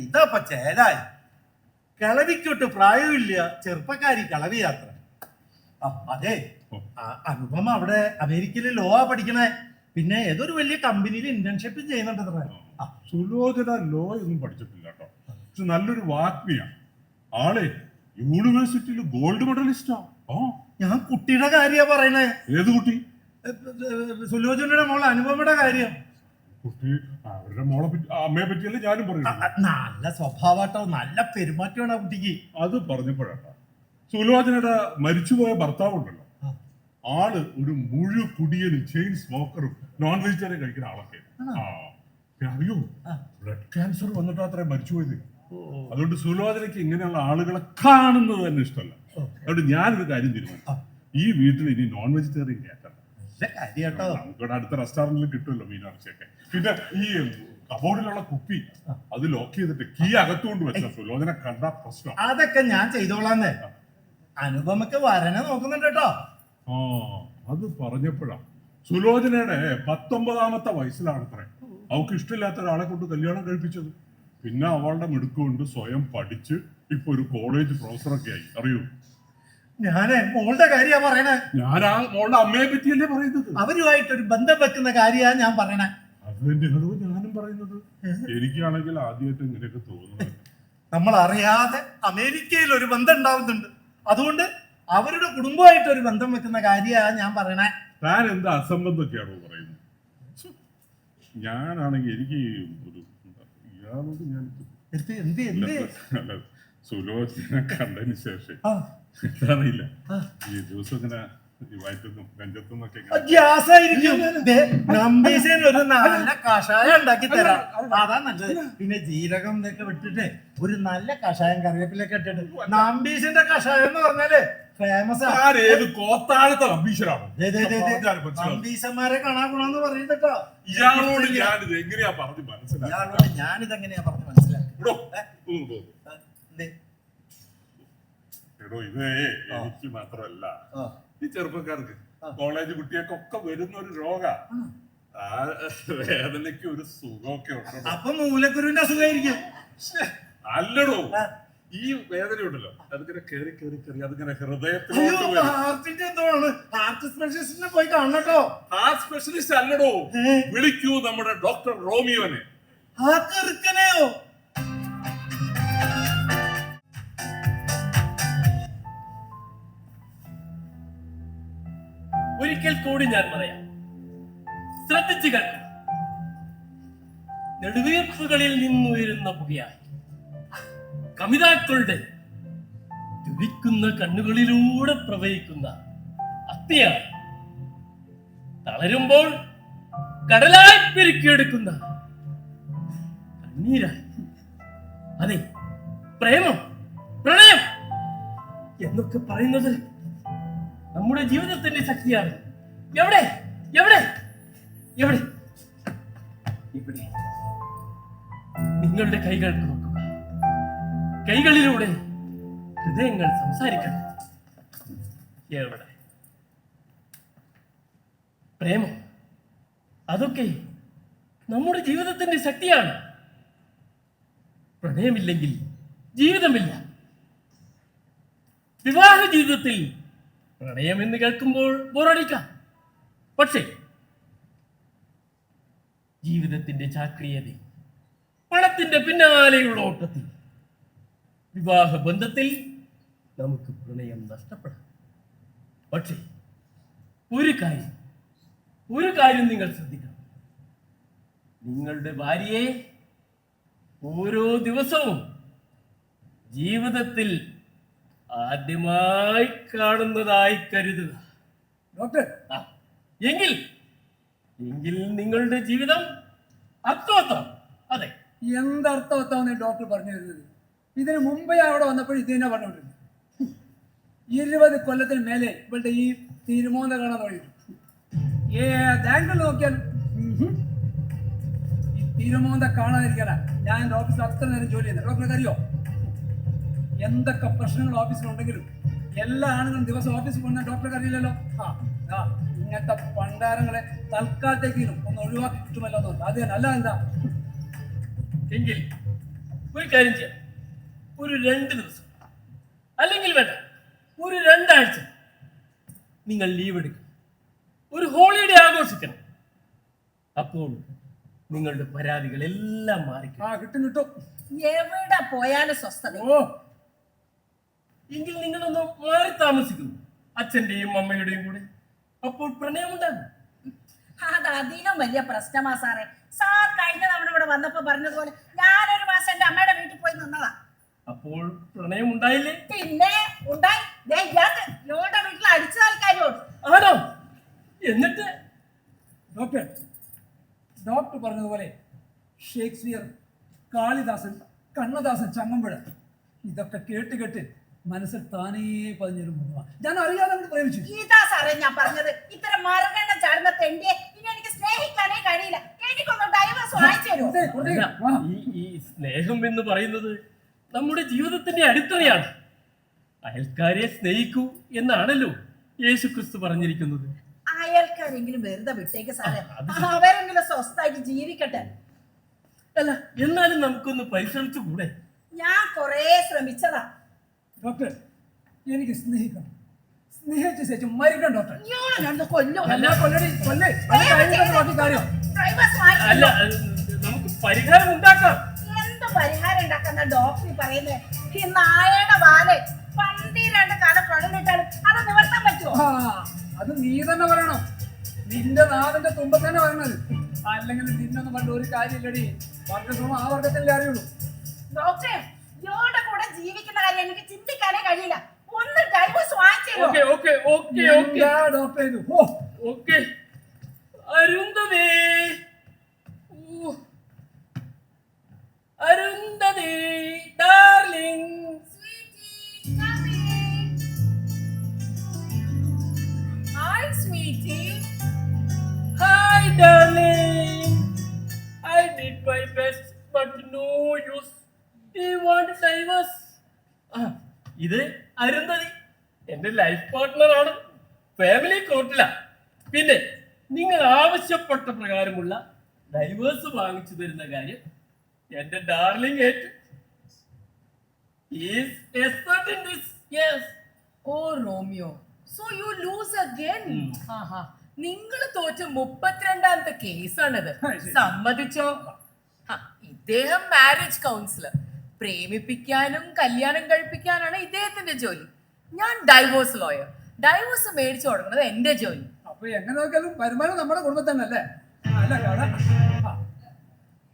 ഇതപ്പ ചേലായി. കിളവിക്കൊട്ട് പ്രായമില്ല, ചെറുപ്പക്കാരി കളവി യാത്ര. അതെ, അനുപമ അവിടെ അമേരിക്കയില് ലോ പഠിക്കണേ. പിന്നെ ഏതൊരു വലിയ കമ്പനിയിൽ ഇന്റേൺഷിപ്പ് ചെയ്യുന്നുണ്ട്. സുലോചന ലോ ഒന്നും പഠിച്ചിട്ടില്ല കേട്ടോ, പക്ഷെ നല്ലൊരു വാഗ്മിയാണ്. ആളെ യൂണിവേഴ്സിറ്റിയിൽ ഗോൾഡ് മെഡലിസ്റ്റാ. ഞാൻ കുട്ടിയുടെ കാര്യ പറയണേ. ഏത് കുട്ടി? സുലോചനയുടെ മോളെ അനുപമയുടെ കാര്യം. കുട്ടി അവരുടെ മോളെ പറ്റി, അമ്മയെ പറ്റിയല്ലേ ഞാനും പറയുന്നത്. നല്ല സ്വഭാവട്ടോ, നല്ല പെരുമാറ്റമാണ് ആ കുട്ടിക്ക്. അത് പറഞ്ഞപ്പോഴാണ് സുലോചനയുടെ മരിച്ചുപോയ ഭർത്താവുണ്ടല്ലോ, ആള് ഒരു മുഴു കുടിയനും ചെയിൻ സ്മോക്കറും നോൺ വെജിറ്റേറിയൻ കഴിക്കുന്ന ആളൊക്കെ. അറിയോ, ബ്ലഡ് ക്യാൻസർ വന്നിട്ട് അത്ര മരിച്ചുപോയത്. അതുകൊണ്ട് സുലോചനയ്ക്ക് ഇങ്ങനെയുള്ള ആളുകളെ കാണുന്നത് തന്നെ ഇഷ്ടമല്ല. അതുകൊണ്ട് ഞാനൊരു കാര്യം തീരുമാനിച്ചു, ഈ വീട്ടിൽ ഇനി നോൺ വെജിറ്റേറിയൻ കേട്ടോ. നമുക്കിവിടെ അടുത്ത റെസ്റ്റോറന്റിൽ കിട്ടുമല്ലോ മീനിറച്ചിയൊക്കെ. പിന്നെ ഈ കബോർഡിലുള്ള കുപ്പി അത് ലോക്ക് ചെയ്തിട്ട് കീ അകത്തുകൊണ്ട് വെച്ച സുലോചന കണ്ട പ്രശ്നം. അതൊക്കെ ഞാൻ ചെയ്തോളാന്നേ. അനുപമക്ക് വരനെ നോക്കുന്നുണ്ട് കേട്ടോ. അത് പറഞ്ഞപ്പോഴാ സുലോചനയുടെ 19ാമത്തെ വയസ്സിലാണ് അത്ര അവൾക്ക് ഇഷ്ടമില്ലാത്ത ഒരാളെ കൊണ്ട് കല്യാണം കഴിപ്പിച്ചത്. പിന്നെ അവളുടെ മിടുക്കൊണ്ട് സ്വയം പഠിച്ച് ഇപ്പൊ ഒരു കോളേജ് പ്രൊഫസറൊക്കെ ആയി. അറിയൂ, ഞാനേ മോളുടെ കാര്യ പറയണേ. ഞാൻ ആ മോളുടെ അമ്മയെ പറ്റിയല്ലേ പറയുന്നത്. അവരുമായിട്ടൊരു ബന്ധം വെക്കുന്ന കാര്യമാണ് ഞാൻ പറയണേ. അത് തന്നെയാണോ ഞാനും പറയുന്നത്. എനിക്കാണെങ്കിൽ ആദ്യമായിട്ട് ഇങ്ങനെയൊക്കെ തോന്നുന്നത്. നമ്മൾ അറിയാതെ അമേരിക്കയിൽ ഒരു ബന്ധം ഉണ്ടാവുന്നുണ്ട്. അതുകൊണ്ട് അവരുടെ കുടുംബമായിട്ട് ഒരു ബന്ധം വെക്കുന്ന കാര്യമാണ് ഞാൻ പറയണേ. താൻ എന്താ അസംബന്ധമൊക്കെയാണോ പറയുന്നത്? ഞാനാണെങ്കിൽ എനിക്ക് ഒരു ഇയാളോട് ഞാൻ സുലോചന കണ്ടതിന് ശേഷം അറിയില്ല, ഈ ദിവസം ഇങ്ങനെ ഒരു നല്ല കഷായം ഉണ്ടാക്കി തരാം. അതാ നല്ലത്. പിന്നെ ജീരകം ഇതൊക്കെ വിട്ടിട്ട് ഒരു നല്ല കഷായം കറിവേപ്പിലൊക്കെ ഇട്ടിട്ട്. നമ്പീശന്റെ കഷായം എന്ന് പറഞ്ഞാല് ഫേമസ്. നമ്പീശന്മാരെ കാണാൻ ഗുണമെന്ന് പറയുന്നുട്ടോ. ഇയാളോട് ഞാനിതെങ്ങനെയാ പറഞ്ഞു മനസ്സിലാക്കി? ഞാനിതെങ്ങനെയാ പറഞ്ഞു മനസ്സിലാക്കി? എടോ, ഇത് എനിക്ക് മാത്രമല്ല, ഈ ചെറുപ്പക്കാർക്ക് കോളേജ് കുട്ടികൾക്കൊക്കെ വരുന്ന ഒരു രോഗ. ആ വേദനയ്ക്ക് ഒരു സുഖമൊക്കെ ഉണ്ട്. അപ്പൊ മൂലക്കുരുവിന്റെ അസുഖമായിരിക്കും. അല്ലടോ, ഈ വേദന ഉണ്ടല്ലോ, അതിങ്ങനെ കേറി കേറി കേറി അതിങ്ങനെ ഹൃദയത്തിൽ. ഹാർട്ട് സ്പെഷ്യലിസ്റ്റിനെ പോയി കാണട്ടോ. ഹാർട്ട് സ്പെഷ്യലിസ്റ്റ് അല്ലടോ, വിളിക്കൂ നമ്മുടെ ഡോക്ടർ റോമിയോനെ. ആ ചെറുക്കനെയോ? ഒരിക്കൽ കൂടി ഞാൻ പറയാം, ശ്രദ്ധിച്ചു കേൾക്കണം. നെടുവീർപ്പുകളിൽ നിന്നുയരുന്ന പുകയായി കമിതാക്കളുടെ തുടിക്കുന്ന കണ്ണുകളിലൂടെ പ്രവഹിക്കുന്ന അഗ്നിയായി തളരുമ്പോൾ കടലായി പെരുക്കിയെടുക്കുന്ന കണ്ണീരായി, അതെ, പ്രേമം, പ്രണയം എന്നൊക്കെ പറയുന്നത് നമ്മുടെ ജീവിതത്തിന്റെ ശക്തിയാണ്. എവിടെ എവിടെ എവിടെ ഇവിടെ നിങ്ങളുടെ കൈകൾ നോക്കുക. കൈകളിലൂടെ ഹൃദയങ്ങൾ സംസാരിക്കണം. എവിടെ പ്രേമം? അതൊക്കെ നമ്മുടെ ജീവിതത്തിന്റെ ശക്തിയാണ്. പ്രണയമില്ലെങ്കിൽ ജീവിതമില്ല. വിവാഹ ജീവിതത്തിൽ പ്രണയം എന്ന് കേൾക്കുമ്പോൾ ബോറടിക്കാം. പക്ഷേ ജീവിതത്തിന്റെ ചാക്രിയതയിൽ, പണത്തിന്റെ പിന്നാലെയുള്ള ഓട്ടത്തിൽ, വിവാഹ ബന്ധത്തിൽ നമുക്ക് പ്രണയം നഷ്ടപ്പെടാം. പക്ഷേ ഒരു കാര്യം നിങ്ങൾ ശ്രദ്ധിക്കണം. നിങ്ങളുടെ ഭാര്യയെ ഓരോ ദിവസവും ജീവിതത്തിൽ ആദ്യമായി കാണുന്നതായി കരുതുക. ഡോക്ടർ, എങ്കിൽ നിങ്ങളുടെ ജീവിതം അർത്ഥവത്താം. അതെ, എന്തർത്ഥവത്താന്ന് ഡോക്ടർ പറഞ്ഞു തരുന്നത്? ഇതിന് മുമ്പേ അവിടെ വന്നപ്പോൾ ഇത് തന്നെ പറഞ്ഞുകൊണ്ടിരുന്നു. 20 കൊല്ലത്തിന് മേലെ ഇവളുടെ ഈ തിരുമോന്ത കാണാൻ തുടങ്ങിയിട്ടു. ബാങ്കിൽ നോക്കിയാൽ ഈ തിരുമോന്ത കാണാതിരിക്കാനാ ഞാൻ എൻ്റെ ഓഫീസിൽ അത്ര നേരം ജോലി ചെയ്യുന്നത്. ഡോക്ടർക്ക് അറിയോ, എന്തൊക്കെ പ്രശ്നങ്ങൾ ഓഫീസിലുണ്ടെങ്കിലും എല്ലാ ആണുങ്ങളും ദിവസം ഓഫീസിൽ പോകുന്ന ഡോക്ടർക്ക് അറിയില്ലല്ലോ. ഇങ്ങനത്തെ പണ്ടാരങ്ങളെ തൽക്കാലത്തേക്കിനും ഒന്ന് ഒഴിവാക്കി കിട്ടുമല്ലോ എന്ന്. അത് തന്നെ, അല്ല എന്താ? എങ്കിൽ ഒരു കാര്യം ചെയ്യാം. ഒരു 2 ദിവസം അല്ലെങ്കിൽ വേണ്ട, ഒരു 2 ആഴ്ച നിങ്ങൾ ലീവ് എടുക്കണം. ഒരു ഹോളിഡേ ആഘോഷിക്കണം. അപ്പോൾ നിങ്ങളുടെ പരാതികളെല്ലാം മാറിക്കും. കിട്ടും. എവിടെ പോയാലും സ്വസ്ഥത. എങ്കിൽ നിങ്ങളൊന്ന് മാറി താമസിക്കുന്നു, അച്ഛന്റെയും അമ്മയുടെയും കൂടെ. അപ്പോൾ പ്രണയമുണ്ടാകും. അത് അതിനും വലിയ പ്രശ്നമാ സാറേ. സാർ കഴിഞ്ഞ തവണ ഇവിടെ വന്നപ്പോ പറഞ്ഞതുപോലെ ഞാനൊരു മാസം എന്റെ അമ്മയുടെ വീട്ടിൽ പോയി നിന്നതാ. അപ്പോൾ പ്രണയം ഉണ്ടായില്ലേ? പിന്നെ ഉണ്ടായി. ഇയാളുടെ വീട്ടിൽ അടിച്ച ആൾക്കാരോട്. ആണോ? എന്നിട്ട് ഡോക്ടർ പറഞ്ഞതുപോലെ ഷേക്സ്പിയർ, കാളിദാസൻ, കണ്ണദാസൻ, ചങ്ങമ്പുഴ ഇതൊക്കെ കേട്ട് മനസ്സിൽ താനേ പതിഞ്ഞൊരു മുഖമാണ്. ഞാൻ അറിയാതെ പ്രേമിച്ചു. ഇതാ സാറേ ഞാൻ പറഞ്ഞത്. ഇത്തരം മറുകണ്ഠം ചാടുന്ന തെണ്ടിയെ ഇനി എനിക്ക് സ്നേഹിക്കാനേ കഴിയില്ല. എനിക്കൊന്ന് ഡൈവേഴ്സ് വാങ്ങിച്ചു തരുമോ? ഈ സ്നേഹം എന്ന് പറയുന്നത് നമ്മുടെ ജീവിതത്തിന്റെ അടിത്തറയാണ്. അയൽക്കാരെ സ്നേഹിക്കൂ എന്നാണല്ലോ യേശുക്രിസ്തു പറഞ്ഞിരിക്കുന്നത്. അയൽക്കാരെങ്കിലും വെറുതെ വിട്ടേക്ക് സാറേ, അവരെങ്കിലും സ്വസ്ഥമായിട്ട് ജീവിക്കട്ടെ. അല്ല, എന്നാലും നമുക്കൊന്ന് പരിശ്രമിച്ചു കൂടെ? ഞാൻ കൊറേ ശ്രമിച്ചതാ. ഡോക്ടർ, എനിക്ക് സ്നേഹിക്കണം. സ്നേഹിച്ച ശേഷം മരിക്കണം ഡോക്ടർ. അല്ല, നമുക്ക് പരിഹാരം ഉണ്ടാക്കാം. എന്ത് പരിഹാരം ഉണ്ടാക്കുന്ന ഡോക്ടർ പറയുന്നത്? ഈ നായയുടെ വാല് 12 കാലം കൊണ്ടിട്ടാലും അത് നിവർത്താൻ പറ്റുമോ? അത് നീ തന്നെ പറയണം. നിന്റെ നാടിന്റെ തുമ്പം തന്നെ പറയണത്. അല്ലെങ്കിൽ നിന്നൊന്നും പണ്ട് ഒരു കാര്യമില്ലടി. വർഗശ്രമം ആ വർഗത്തിലേ അറിയുള്ളൂ. ഡോക്ടറെ, ഇയാളുടെ കൂടെ ജീവിക്കുന്ന കാര്യം എനിക്ക് ചിന്തിക്കാനേ കഴിയില്ല. ഒന്ന് ഡൈവേഴ്സ് വാങ്ങിച്ചു. Doctor Arundhati, Arundhati darling. Hi, sweetie. Hi, darling. I did my best, but no use. Do you want divorce? ഇത് അരുന്ധതി എന്റെ ലൈഫ് പാർട്ട്ണർ ആണ്. ഫാമിലി കോർട്ടില. പിന്നെ നിങ്ങൾ ആവശ്യപ്പെട്ട പ്രകാരമുള്ള ഡൈവേഴ്സ് വാങ്ങിച്ചു തരുന്ന കാര്യം എന്റെ ഡാർലിംഗ് ഏറ്റു. Is expert in this? Yes. Oh, Romeo. So you lose again. നിങ്ങൾ തോറ്റ 32ാമത്തെ കേസാണിത്. സമ്മതിച്ചോ? ഇദ്ദേഹം മാരേജ് കൗൺസിലർ. പ്രേമിപ്പിക്കാനും കല്യാണം കഴിപ്പിക്കാനാണ് ഇദ്ദേഹത്തിന്റെ ജോലി. ഞാൻ ഡൈവോഴ്സ് ലോയർ. ഡൈവോഴ്സ് മേടിച്ചു കൊടുക്കുന്നത് എന്റെ ജോലി. അപ്പൊ എങ്ങനെ നോക്കിയാലും വരുമാനം നമ്മുടെ കുടുംബത്തിൽ തന്നെ അല്ലേ? അല്ല കട.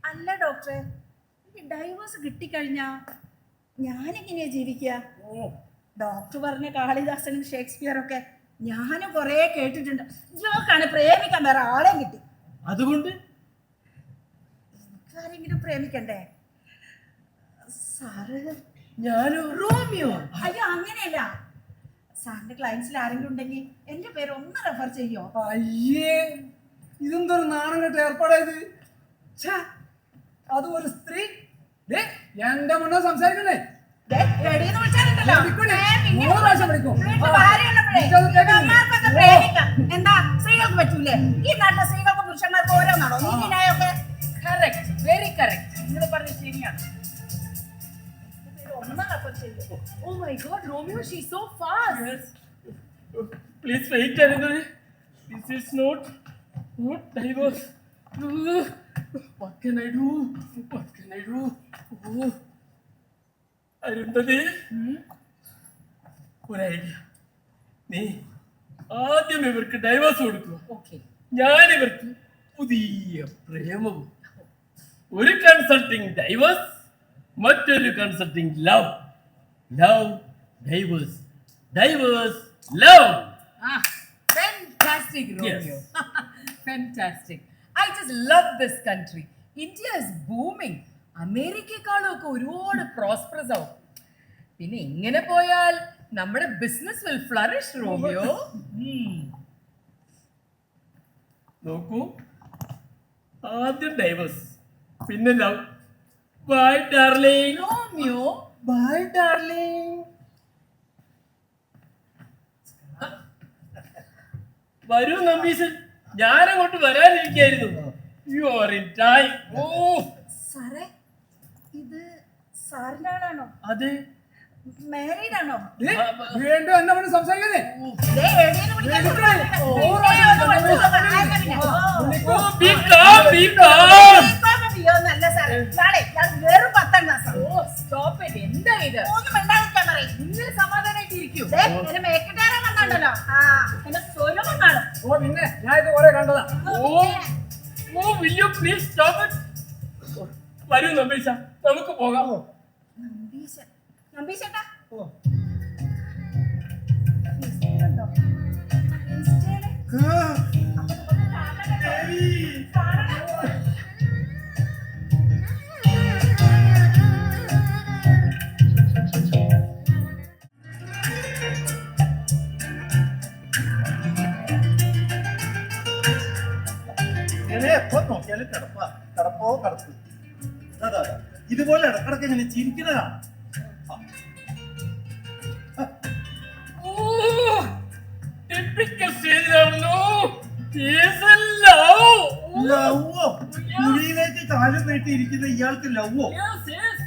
അല്ല ഡോക്ടറെ, ഈ ഡൈവേഴ്സ് കിട്ടിക്കഴിഞ്ഞാ ഞാനെങ്ങനെയാ ജീവിക്കുക? ഡോക്ടർ പറഞ്ഞ കാളിദാസനും ഷേക്സ്പിയർ ഒക്കെ ഞാനും കുറേ കേട്ടിട്ടുണ്ട്. ജോക്കാണ് പ്രേമിക്കാൻ വേറെ ആളെയും കിട്ടി. അതുകൊണ്ട് ആരെങ്കിലും പ്രേമിക്കണ്ടേ സാറ്? ഞാനോ? റോമിയോ? അയ്യോ അങ്ങനെയല്ല. സാറിന്റെ ക്ലയൻസിൽ ആരെങ്കിലും ഉണ്ടെങ്കിൽ എന്റെ പേര് ഒന്ന് റെഫർ ചെയ്യോ? അയ്യേ, ഇതെന്തൊരു നാണം കെട്ട ഏർപ്പാടായത്. അത് ഒരു സ്ത്രീ എന്റെ മുന്നേ സംസാരിക്കണേ. എന്താ സ്ത്രീകൾക്ക് പറ്റൂലേ? ഈ നാട്ടിലെ സ്ത്രീകൾക്ക് പുരുഷന്മാർക്ക് ഓരോന്നാണോ? നീതിന്യായൊക്കെ വെരി കറക്റ്റ്. നിങ്ങൾ പറഞ്ഞ ശരിയാണ്. Oh my God, Romeo, she's so fast. Please wait, Arundhati. This is not divorce. What can I do? What can I do? Oh. Arundhati, ഒരു ഐഡിയ. നീ ആദ്യം ഇവർക്ക് ഡൈവേഴ്സ് കൊടുക്കുക. ഞാൻ ഇവർക്ക് പുതിയ പ്രേമവും. ഒരു കൺസൾട്ടിങ് ഡൈവേഴ്സ്, മറ്റൊരു consulting love. Love divorce, divorce love. Fantastic, Romeo. Yes. Fantastic. I just love this country. India is booming. അമേരിക്കയെക്കാളും ഒക്കെ ഒരുപാട് പ്രോസ്പെറസ് ആവും. പിന്നെ ഇങ്ങനെ പോയാൽ നമ്മുടെ ബിസിനസ് വിൽ ഫ്ലറിഷ്, റോമിയോ. നോക്കൂ, ആദ്യം ഡൈവേഴ്സ്, പിന്നെ love. Bye darling. Romeo, bye darling. വരൂ നമ്പീശൻ, ഞാനങ്ങോട്ട് വരാനിരിക്കായിരുന്നു. You are in time. ഓ സാറേ, ഇത് സാറിന്റെ ആളാണോ? അതെ. മാരീഡ് ആണോ? വീണ്ടും എന്നെ മുന്നേ സംസാരിക്കുന്നേ. Be calm, be calm. നല്ല സാറേ, നാളെ ഞാൻ വെറും 10ാം ക്ലാസ്. Stop it. എന്താ ഇത്? ഒന്നും മിണ്ടാതിരിക്കാൻ പറയും. നിങ്ങൾ സമാധാനമായിട്ട് ഇരിക്കൂ. എന്നെ മേക്കിട്ടാരാൻ വന്നുണ്ടല്ലോ. എന്നെ സ്വരവും കാണും. ഓ പിന്നെ ഞാൻ ഇത് കുറെ കണ്ടതാ. Oh, will you please stop it? വരൂ നമ്പീശ, നമുക്ക് പോകാം. നമ്പീശേട്ടാ, ഇങ്ങനെ എപ്പോ നോക്കിയാലും കടപ്പോ കടപ്പ്. അതാ ഇതുപോലെ ഇടക്കിടക്ക് ഇങ്ങനെ ചിരിക്കുന്നതാണ്. Typical സ്റ്റേജിലാണല്ലോ. Yes, love. ലവ്വോ? കുഴിയിലേക്ക് കാലും നീട്ടിയിരിക്കുന്ന ഇയാൾക്ക് ലവ്വോ? Yes, yes.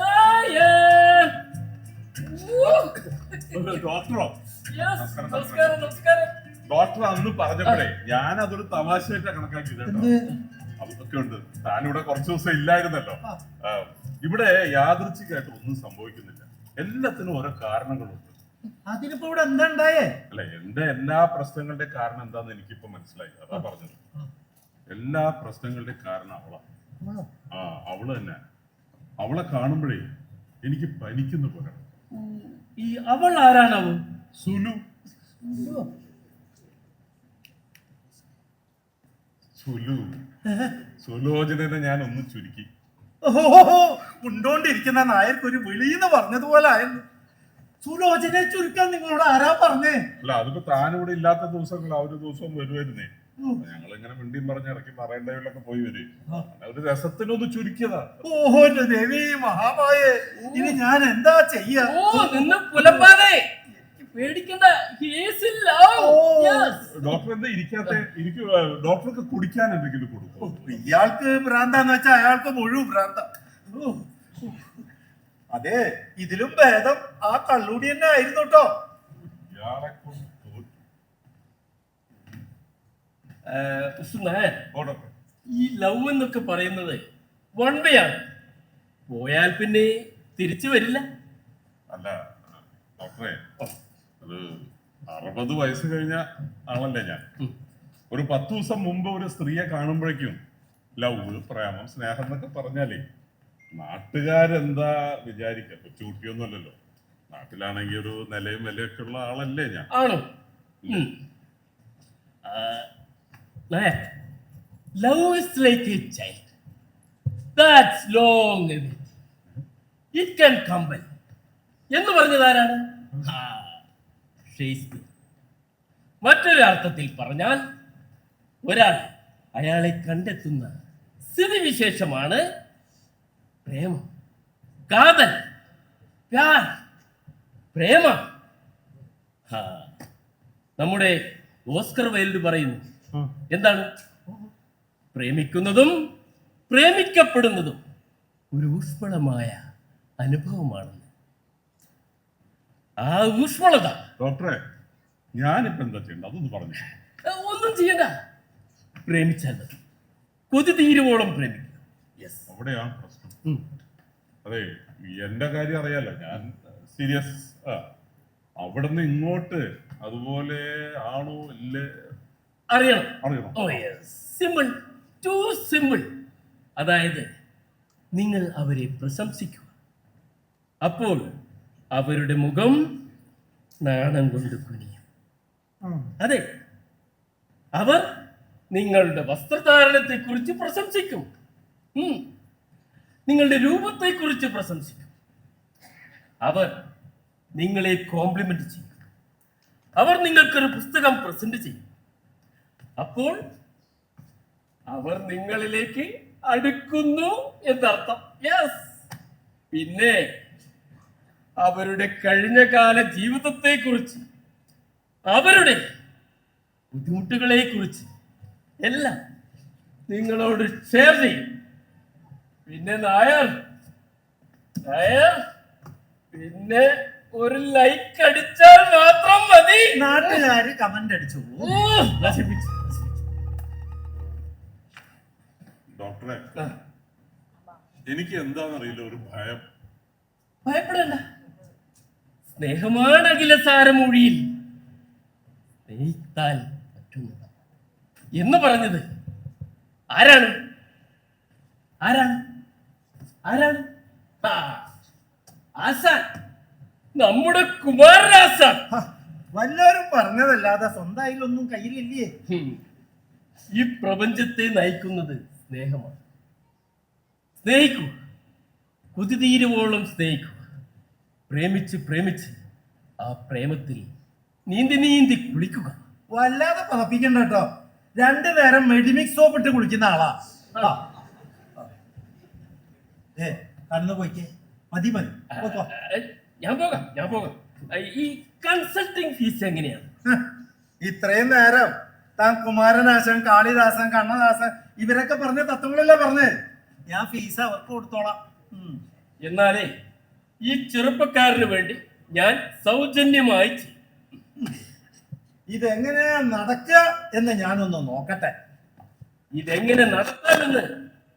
Ah, yeah. ഡോക്ടറോ? Yes, നമസ്കാരം, നമസ്കാരം. ഡോക്ടർ അന്ന് പറഞ്ഞപ്പോഴേ ഞാൻ അതൊരു തമാശയായിട്ട് കണക്കാക്കി കേട്ടോ. അതൊക്കെ ഉണ്ട്. താനിവിടെ കുറച്ചു ദിവസം ഇല്ലായിരുന്നല്ലോ. ഇവിടെ യാദൃച്ഛികമായിട്ട് ഒന്നും സംഭവിക്കുന്നില്ല. എല്ലാത്തിനും ഓരോ കാരണങ്ങളുണ്ട്. അതിനിപ്പോ ഇവിടെ എന്താ ഉണ്ടായേ? അല്ല, എന്റെ എല്ലാ പ്രശ്നങ്ങളുടെ കാരണം എന്താന്ന് എനിക്കിപ്പോ മനസ്സിലായി. അതാ പറഞ്ഞത്. എല്ലാ പ്രശ്നങ്ങളുടെ കാരണം അവളാ. അവള് തന്നെ. അവളെ കാണുമ്പോഴേ എനിക്ക് പനിക്കുന്ന പോലെ. ഈ അവൾ ആരാണാവും? സുലു. സുലോചനെ ഞാൻ ഒന്ന് ചുരുക്കി. ഓഹോ, ഉണ്ടോണ്ടിരിക്കുന്ന നായർക്ക് ഒരു വിളിന്ന് പറഞ്ഞതുപോലെ ആയിരുന്നു. സുലോചനെ ചുരുക്കാൻ നിങ്ങളോട് ആരാ പറഞ്ഞേ? അല്ല, അതിപ്പോ താനിവിടെ ഇല്ലാത്ത ദിവസങ്ങൾ ആ ഒരു ദിവസം വരുമായിരുന്നേ. ഞങ്ങൾ ഇങ്ങനെ മിണ്ടിയും പറഞ്ഞ് ഇടയ്ക്ക് പറയേണ്ടവരിലൊക്കെ പോയി വരും. ഒരു രസത്തിനൊന്ന് ചുരുക്കിയതാ. ഓഹോ എന്റെ ദേവി മഹാമായേ, ഇനി ഞാൻ എന്താ ചെയ്യാ? നിന്ന് പുലമ്പാതെ പേടിക്കണ്ട. ഡോക്ടർ എന്താ ഇരിക്കാത്ത? എനിക്ക് ഡോക്ടർക്ക് കുടിക്കാൻ എന്തെങ്കിലും കൊടുക്കും. ഇയാൾക്ക് ഭ്രാന്താന്ന് വെച്ചാൽ അയാൾക്ക് മുഴുവൻ ഭ്രാന്ത. അതെ, ഇതിലും ഭേദം ആ കള്ളൂടി തന്നെ ആയിരുന്നു കേട്ടോ. ഇയാളെ കൊണ്ട് ഈ ലവ് എന്നൊക്കെ പറയുന്നത് വൺ വേ ആണ്. പോയാൽ പിന്നെ തിരിച്ചു വരില്ല. അല്ല ഡോക്ടറെ, അത് 60 വയസ്സ് കഴിഞ്ഞ ആളല്ലേ ഞാൻ. ഒരു 10 ദിവസം മുമ്പ് ഒരു സ്ത്രീയെ കാണുമ്പോഴേക്കും ലവ്, പ്രേമം, സ്നേഹം എന്നൊക്കെ പറഞ്ഞാലേ നാട്ടുകാരെന്താ വിചാരിക്കുക? കൊച്ചുകുട്ടിയൊന്നും അല്ലല്ലോ. നാട്ടിലാണെങ്കിൽ ഒരു നിലയും വിലയൊക്കെ ഉള്ള ആളല്ലേ ഞാൻ. ആണോ? Love is like a child that's long away. It can come back എന്ന് പറഞ്ഞത് ആരാണ്? ഷേക്സ്പിയർ. മറ്റൊരു അർത്ഥത്തിൽ പറഞ്ഞാൽ ഒരാൾ അയാളെ കണ്ടെത്തുന്ന സ്ഥിതിവിശേഷമാണ് പ്രേമം, കാതൽ, പ്യാർ, പ്രേമ. നമ്മുടെ ഓസ്കർ വൈൽഡ് പറയുന്നു എന്താണ്? പ്രേമിക്കുന്നതും പ്രേമിക്കപ്പെടുന്നതും ഒരു ഊഷ്മളമായ അനുഭവമാണെന്ന്. ആ ഊഷ്മളത ഡോക്ടറെ, ഞാനിപ്പോ എന്താ ചെയ്യണ്ട? അതൊന്ന് പറഞ്ഞു. ഒന്നും ചെയ്യണ്ട. പ്രേമിച്ചാൽ മതി. കൊതി തീരുവോളം പ്രേമിക്കുക. അവിടെയാണ് പ്രശ്നം. അതെ, എന്റെ കാര്യം അറിയാലോ, ഞാൻ സീരിയസ്. അവിടുന്ന് ഇങ്ങോട്ട് അതുപോലെ ആണോ ഇല്ലേ അറിയണം. Oh yes, simple, too simple. അതായത് നിങ്ങൾ അവരെ പ്രശംസിക്കുക. അപ്പോൾ അവരുടെ മുഖം നാണം കൊണ്ട് കുനിയും. അതെ, അവർ നിങ്ങളുടെ വസ്ത്രധാരണത്തെ കുറിച്ച് പ്രശംസിക്കും, നിങ്ങളുടെ രൂപത്തെ കുറിച്ച് പ്രശംസിക്കും. അവർ നിങ്ങളെ കോംപ്ലിമെന്റ് ചെയ്യും. അവർ നിങ്ങൾക്കൊരു പുസ്തകം പ്രസന്റ് ചെയ്യും. അപ്പോൾ അവർ നിങ്ങളിലേക്ക് അടുക്കുന്നു എന്നർത്ഥം. യെസ്. പിന്നെ അവരുടെ കഴിഞ്ഞകാല ജീവിതത്തെ കുറിച്ച്, അവരുടെ ബുദ്ധിമുട്ടുകളെ കുറിച്ച് എല്ലാം നിങ്ങളോട് ഷെയർ ചെയ്യും. പിന്നെ നായർ, പിന്നെ ഒരു ലൈക്ക് അടിച്ചാൽ മാത്രം മതി. നാട്ടുകാര് കമന്റ് അടിച്ചു. ഡോക്ടറെ, എനിക്ക് എന്താണെന്നറിയില്ല, ഒരു ഭയം. ഭയപ്പെടണ്ട. സ്നേഹമാണ് അഖിലസാരമൊഴിയിൽ സ്നേഹിത്താൽ പറ്റുന്നത് എന്ന് പറഞ്ഞത് ആരാണ്? ആസാൻ, നമ്മുടെ കുമാരനാസാൻ. വല്ലവരും പറഞ്ഞതല്ലാതെ സ്വന്തമായിട്ടൊന്നും കയ്യിലില്ലേ. ഈ പ്രപഞ്ചത്തെ നയിക്കുന്നത് സ്നേഹമാണ്. സ്നേഹിക്കൂ, കുതിതീരുവോളം സ്നേഹിക്കുക. പ്രേമിച്ച് ആ പ്രേമത്തിൽ നീന്തി കുളിക്കുക. വല്ലാതെ പതപ്പിക്കണ്ട കേട്ടോ. 2 നേരം മെഡിമിക്സ് സോപ്പ് ഇട്ട് കുളിക്കുന്ന ആളാ. കടന്നു പോയിക്കേ. മതി. ഞാൻ പോകാം. ഈ കൺസൾട്ടിങ് ഫീസ് എങ്ങനെയാണ്? ഇത്രയും നേരം താൻ കുമാരനാശൻ, കാളിദാസൻ, കണ്ണദാസൻ ഇവരൊക്കെ പറഞ്ഞ തത്വങ്ങളല്ലേ പറഞ്ഞേ. ഞാൻ ഫീസ് അവർക്ക് കൊടുത്തോളാം. എന്നാലേ ഈ ചെറുപ്പക്കാരന് വേണ്ടി ഞാൻ സൗജന്യമായി ചെയ്യും. ഇതെങ്ങനെയാ നടക്കുക എന്ന് ഞാനൊന്ന് നോക്കട്ടെ. ഇതെങ്ങനെ നടത്താമെന്ന്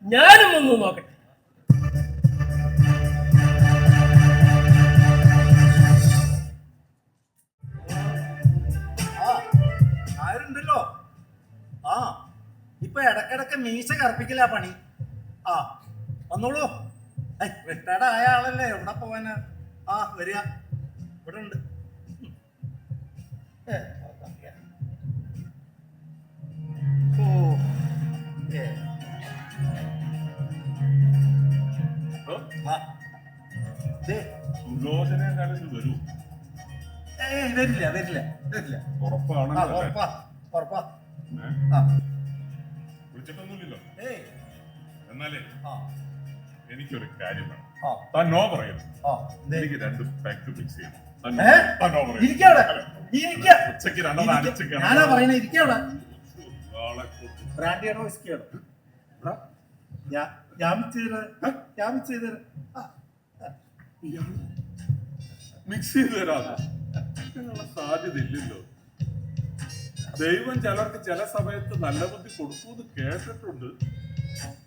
ഞാനും ഒന്ന് നോക്കട്ടെ. ആരുണ്ടല്ലോ. ഇപ്പൊ ഇടക്കിടക്ക് മീശ കറുപ്പിക്കില്ല പണി. വന്നോളൂ. റിട്ടയർഡ് ആയ ആളല്ലേ, എവിടെ പോവാനാ? വരിക, ഇവിടെ ഉണ്ട്. വരൂ. വരില്ല. ഉറപ്പാണല്ലോ. ഉറപ്പാ. വിളിച്ചിട്ടൊന്നുമില്ലല്ലോ. എന്നാലേ എനിക്കൊരു കാര്യം വേണം. താൻ നോ പറയുന്നു. എനിക്ക് 2 പാക്ക് ഫിക്സ് ചെയ്യണം. ഉച്ചക്ക് 2 അടിച്ചൊക്കെയാണ്. ഞാനാ പറയുന്നത്. ഇരിക്കവിടെ. ബ്രാൻഡിയാണോ വിസ്കിയാണോ? ഞാൻ ചെയ്ത് മിക്സ് ചെയ്ത് തരാമോ? അങ്ങനെയുള്ള സാധ്യത ഇല്ലല്ലോ. ദൈവം ചിലർക്ക് ചില സമയത്ത് നല്ല ബുദ്ധി കൊടുക്കൂന്ന് കേട്ടിട്ടുണ്ട്.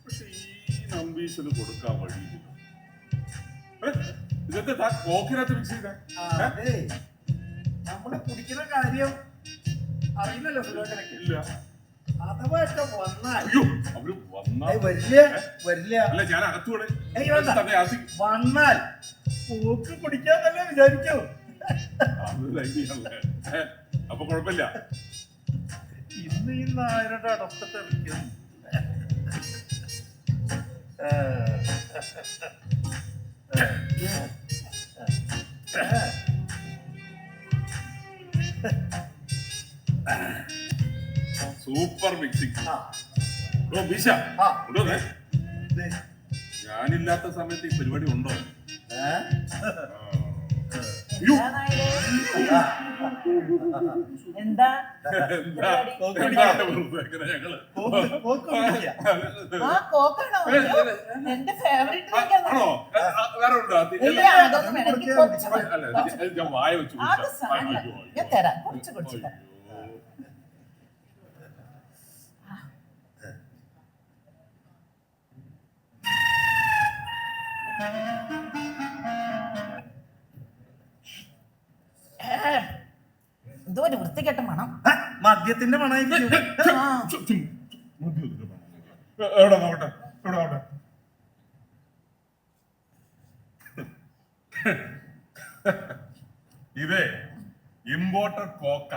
പക്ഷെ ഈ നമ്പീശന് കൊടുക്കാൻ വഴിയില്ല. ഇതൊക്കെ കോക്കിനകത്ത് മിക്സ് ചെയ്തേ. നമ്മള് കുടിക്കുന്ന കാര്യം അറിയില്ലല്ലോ സുലോചനക്ക്. ഇല്ല. അഥവാ ഒക്കെ വന്നാൽ അയ്യോ അവര് വന്നാൽ വരില്ല. അല്ല ഞാൻ അകത്തൂടെ ഏയ് വേണ്ട. വന്നാൽ പോക്ക് കുടിക്കാന്നല്ലേ വിചാരിക്കൂ. അപ്പൊ കുഴപ്പമില്ല. ഇന്ന് ഈ നായരുടെ അടപ്പത്തെ വിളിക്കും. Super mixing. ഞാനില്ലാത്ത സമയത്ത് ഈ പരിപാടി ഉണ്ടോ? എന്താ ഞങ്ങള് ആ കോക്കാണോ? അയ്യോ, എന്റെ ഫേവറേറ്റ് ഡ്രിങ്ക് ആണോ? വേറെ ഉണ്ടോ? ഇല്ല, അതൊന്നും വേണം. എനിക്ക് കുറച്ച് അല്ല ഞാൻ വായ വെച്ച് അത് സാധനം ഞാൻ തരാം. കുറച്ച് കുടിച്ചിട്ട് എന്തോ ഒരു വൃത്തികെട്ട മണം. മദ്യത്തിന്റെ മണമായിരിക്കും. എവിടെ നോക്കട്ടെ, എവിടെ നോക്കട്ടെ. ഇതേ ഇമ്പോർട്ടഡ് കോക്ക,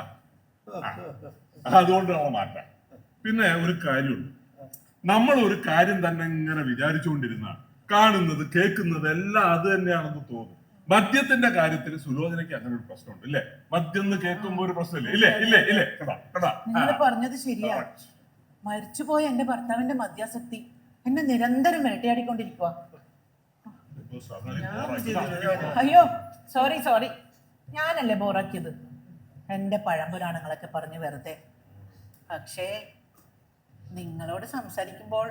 അതുകൊണ്ട് നമ്മൾ മാറ്റാം. പിന്നെ ഒരു കാര്യമുണ്ട്, നമ്മൾ ഒരു കാര്യം തന്നെ ഇങ്ങനെ വിചാരിച്ചുകൊണ്ടിരുന്ന കാണുന്നത് കേൾക്കുന്നത് എല്ലാം അത് തന്നെയാണെന്ന് തോന്നും. മദ്യത്തിന്റെ കാര്യത്തിൽ സുലോചനയ്ക്ക് അങ്ങനെ ഒരു പ്രശ്നമുണ്ട് ഇല്ലേ? മദ്യം എന്ന് കേൾക്കുമ്പോ ഒരു പ്രശ്നമില്ലേ? ഇല്ലേ ഇല്ലേ ഇല്ലേ? നിങ്ങൾ പറഞ്ഞത് ശരിയാ. മരിച്ചുപോയ എന്റെ ഭർത്താവിന്റെ മദ്യാസക്തി എന്നെ നിരന്തരം വേട്ടയാടിക്കൊണ്ടിരിക്കുക. അയ്യോ സോറി സോറി, ഞാനല്ലേ ബോറാക്കിയത്. എന്റെ പഴംപുരാണങ്ങളൊക്കെ പറഞ്ഞ് വെറുതെ. പക്ഷേ നിങ്ങളോട് സംസാരിക്കുമ്പോൾ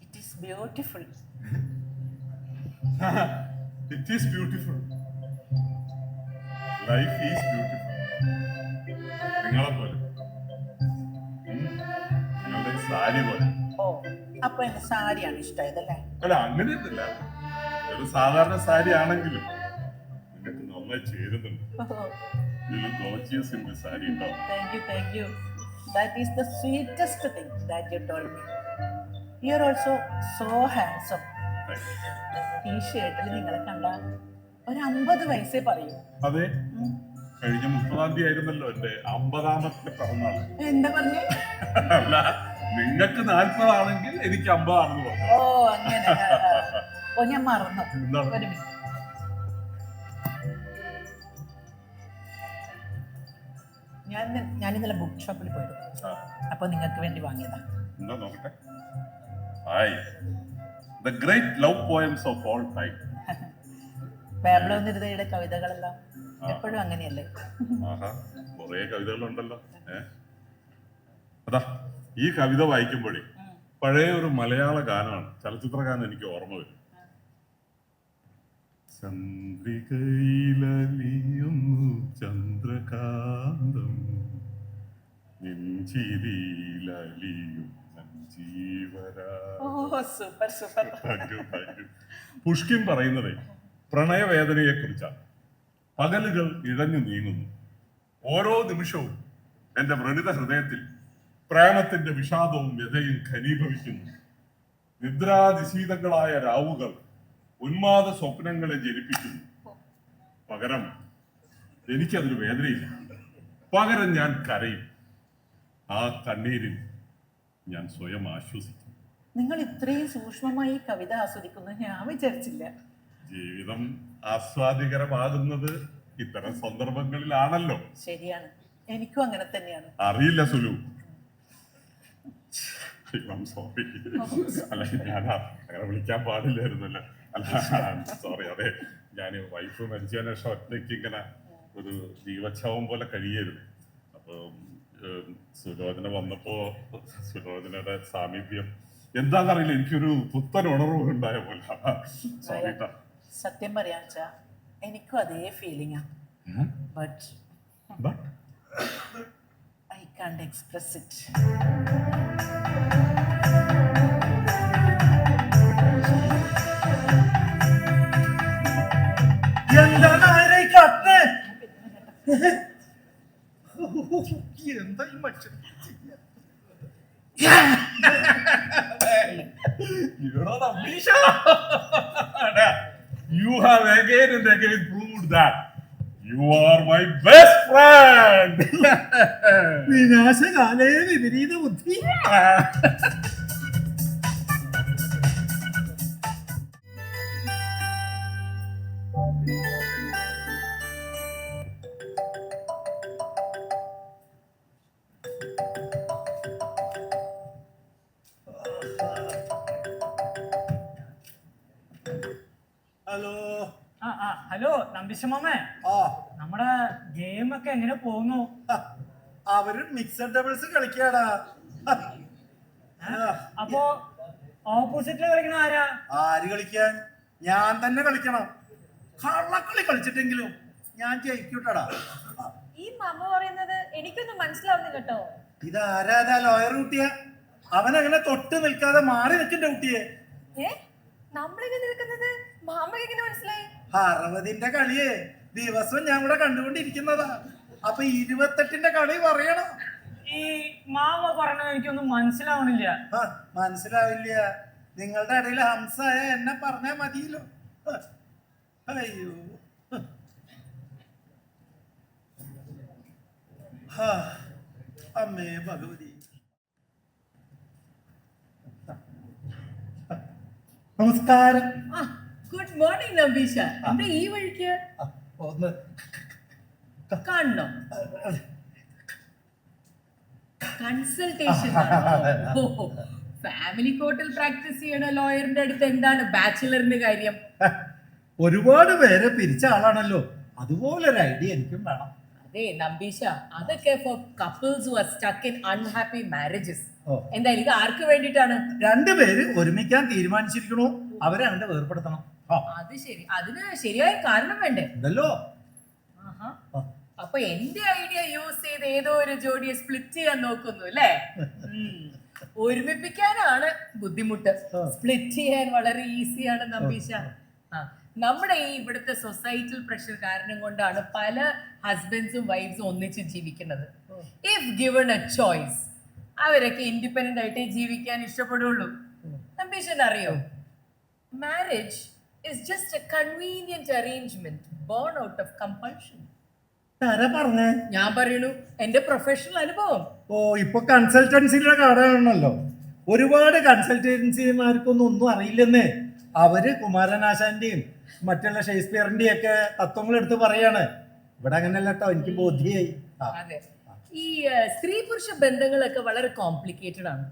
it is beautiful. It is beautiful. Life is beautiful. നിങ്ങളെ പോലെ, നിങ്ങളുടെ സാരി പോലെ. ഓ, അപ്പൊ എന്റെ സാരിയാണ് ഇഷ്ടമായതല്ലേ? അല്ല അങ്ങനെയൊന്നുമില്ല, ഒരു സാധാരണ സാരി ആണെങ്കിലും നിങ്ങൾക്ക് നന്നായി ചേരുന്നുണ്ട്. Gorgeous in this saree. Thank you. That is the sweetest thing that you told me. You are also so handsome. ഈ ഷർട്ടിൽ നിങ്ങളെ കണ്ട ഒരു 50 വയസ്സേ പറയൂ. അതെ, കഴിഞ്ഞ 30-ാം തീയതി ആയിരുന്നല്ലോ എന്റെ 50ാമത്തെ പിറന്നാള്. എന്താ പറഞ്ഞേ? അല്ല, നിങ്ങൾക്ക് 40 ആണെങ്കിൽ എനിക്ക് 50 ആണെന്ന് പറഞ്ഞു. ഓ അങ്ങനെ. ഓ ഞാൻ മറന്നു. ഒരു മിനിറ്റ്. ഞാൻ ഇന്നലെ ബുക്ക് ഷോപ്പിൽ പോയിരുന്നു. അപ്പൊ നിങ്ങൾക്ക് വേണ്ടി വാങ്ങിയതാ. എന്താ നോക്കട്ടെ. The great love poems of all time. Pablo നെരൂദയുടെ കവിതകളെല്ലാം എപ്പോഴും അങ്ങനെയല്ലേ? കുറെ കവിതകളുണ്ടല്ലോ. അതാ ഈ കവിത വായിക്കുമ്പോഴേ പഴയ ഒരു മലയാള ഗാനമാണ്, ചലച്ചിത്ര ഗാനം എനിക്ക് ഓർമ്മ വരും. ചന്ദ്രികയിലലിയുന്നു ചന്ദ്രകാന്തം, നെഞ്ചിരിയിലലിയും പുഷ്കിൻ പറയുന്നത് പ്രണയവേദനയെ കുറിച്ചാണ്. പകലുകൾ ഇഴഞ്ഞു നീങ്ങുന്നു, ഓരോ നിമിഷവും എന്റെ വ്രണിത ഹൃദയത്തിൽ പ്രേമത്തിന്റെ വിഷാദവും വ്യഥയും ഘനീഭവിക്കുന്നു. നിദ്രാതിശീതങ്ങളായ രാവുകൾ ഉന്മാദ സ്വപ്നങ്ങളെ ജനിപ്പിക്കുന്നു. പകരം എനിക്കതൊരു വേദനയില്ല, പകരം ഞാൻ കരയും. ആ കണ്ണീരിൽ ഞാൻ സ്വയം ആശ്വസിക്കും. നിങ്ങൾ ഇത്രയും സൂക്ഷ്മമായി കവിത ആസ്വദിക്കുന്നു ഞാൻ വിചാരിച്ചില്ല. ജീവിതം ആസ്വാദികരമാകുന്നത് ഇത്തരം സന്ദർഭങ്ങളിലാണല്ലോ. ശരിയാണ്, എനിക്കും അങ്ങനെ തന്നെയാണ്. അറിയില്ല സുലു, സോറി. അല്ല ഞാൻ അങ്ങനെ വിളിക്കാൻ പാടില്ലായിരുന്നല്ലോ. അല്ല സോറി. അതെ, ഞാൻ വൈഫ് മരിച്ചതിന് ശേഷം ഒറ്റയ്ക്ക് ഇങ്ങനെ ഒരു ജീവച്ഛവം പോലെ കഴിയായിരുന്നു. അപ്പൊ സുലോചന വന്നപ്പോ സുലോചനയുടെ സാമീപ്യം എന്താണെന്നറിയില്ല, എനിക്കൊരു പുത്തൻ ഉണർവ് ഉണ്ടായ പോലെ. സോറി. സത്യം പറയാച്ചാ എനിക്കും അതേ ഫീലിംഗാ. But I can't express it. എന്താ ഈ മനുഷ്യൻ You have again and again proved that you are my best friend. വിനാശകാലേ വിപരീത ബുദ്ധി. ഹലോ. ഹലോ നമ്പിശമാമേ, ആ നമ്മുടെ ഗെയിം ഒക്കെ എങ്ങനെ പോകുന്നു? അവര് മിക്സഡ് ഡബിൾസ് കളിക്കാടാ. അപ്പോ ഓപ്പോസിറ്റില് കളിക്കണ ആരാ? ആര് കളിക്കാൻ? ഞാൻ തന്നെ കളിക്കണം. കള്ളക്കളി കളിച്ചിട്ടെങ്കിലും ഞാൻ ജയിക്കൂട്ടടാ. ഈ മമ്മ പറയുന്നത് എനിക്കൊന്നും മനസ്സിലാവുന്നില്ല കേട്ടോ. ഇതാരാ ലോയർ കുട്ടിയ? അവനങ്ങനെ തൊട്ട് നിൽക്കാതെ മാറി നിൽക്കണ്ട കുട്ടിയെ. നമ്മളിങ്ങനെ നിൽക്കുന്നത് മാമക്ക് എങ്ങനെ മനസ്സിലായി? 60ന്റെ കളിയെ ദിവസവും ഞാൻ ഇവിടെ കണ്ടുകൊണ്ടിരിക്കുന്നതാ. അപ്പൊ 28ന്റെ കളി പറയണം. ഈ മാമ പറഞ്ഞത് എനിക്കൊന്നും മനസ്സിലാവണില്ല. മനസ്സിലാവില്ല. നിങ്ങളുടെ ഇടയിൽ ഹംസായ എന്നെ പറഞ്ഞാ മതിയല്ലോ. അയ്യോ, അമ്മേ ഭഗവതി. നമസ്കാരം. ഗുഡ് മോർണിംഗ് നമ്പീഷ. എന്താ ഈ വഴിക്ക്? ഒന്ന് കാണണോ? കൺസൾട്ടേഷൻ ഫാമിലി കോർട്ടിൽ പ്രാക്ടീസ് ചെയ്യണ ലോയറിന്റെ അടുത്ത് എന്താണ് ബാച്ചിലറിന്റെ കാര്യം? ഒരുപാട് പേരെ പിരിച്ച ആളാണല്ലോ, അതുപോലൊരു ഐഡിയ എനിക്കും വേണം. അതെ നമ്പീഷ, അതൊക്കെ for couples who are stuck in unhappy marriages. എന്തായാലും ഇത് ആർക്ക് വേണ്ടിയിട്ടാണ്? രണ്ടുപേര് ഒരുമിക്കാൻ തീരുമാനിച്ചിരിക്കണു, അവരെ അവന്റെ വേർപ്പെടുത്തണം. അത് ശരി, അതിന് ശരിയായ കാരണം വേണ്ടേ? ഇതല്ലോ. അപ്പൊ എന്റെ ഐഡിയ യൂസ് ചെയ്ത് ഏതോ ഒരു ജോഡിയെ സ്പ്ലിറ്റ് ചെയ്യാൻ നോക്കുന്നു അല്ലേ? ഒരുമിപ്പിക്കാനാണ് ബുദ്ധിമുട്ട്, സ്പ്ലിറ്റ് ചെയ്യാൻ വളരെ ഈസിയാണ് നമ്പീഷ. നമ്മുടെ ഈ ഇവിടുത്തെ സൊസൈറ്റൽ പ്രഷർ കാരണം കൊണ്ടാണ് പല ഹസ്ബൻഡ്സും വൈഫ്സും ഒന്നിച്ച് ജീവിക്കുന്നത്. ഇഫ് ഗിവൺ എ ചോയ്സ് അവരൊക്കെ ഇൻഡിപെൻഡന്റ് ആയിട്ടേ ജീവിക്കാൻ ഇഷ്ടപ്പെടുള്ളൂ. നമ്പീഷൻ അറിയോ, marriage is just a convenient arrangement born out of compulsion. പറഞ്ഞേ? ഞാൻ പറയണു, എന്റെ പ്രൊഫഷണൽ അനുഭവം. ഇപ്പൊ കൺസൾട്ടൻസിയുടെ കാടാണല്ലോ. ഒരുപാട് കൺസൾട്ടൻസിമാർക്കൊന്നും ഒന്നും അറിയില്ലെന്നേ. അവര് കുമാരനാശാന്റെയും മറ്റുള്ള ഷേക്സ്പിയറിന്റെയും ഒക്കെ തത്വങ്ങൾ എടുത്ത് പറയാണ്. ഇവിടെ അങ്ങനെയല്ല കേട്ടോ, എനിക്ക് ബോധ്യായി. അതെ, ഈ സ്ത്രീ പുരുഷ ബന്ധങ്ങളൊക്കെ വളരെ കോംപ്ലിക്കേറ്റഡ് ആണ്.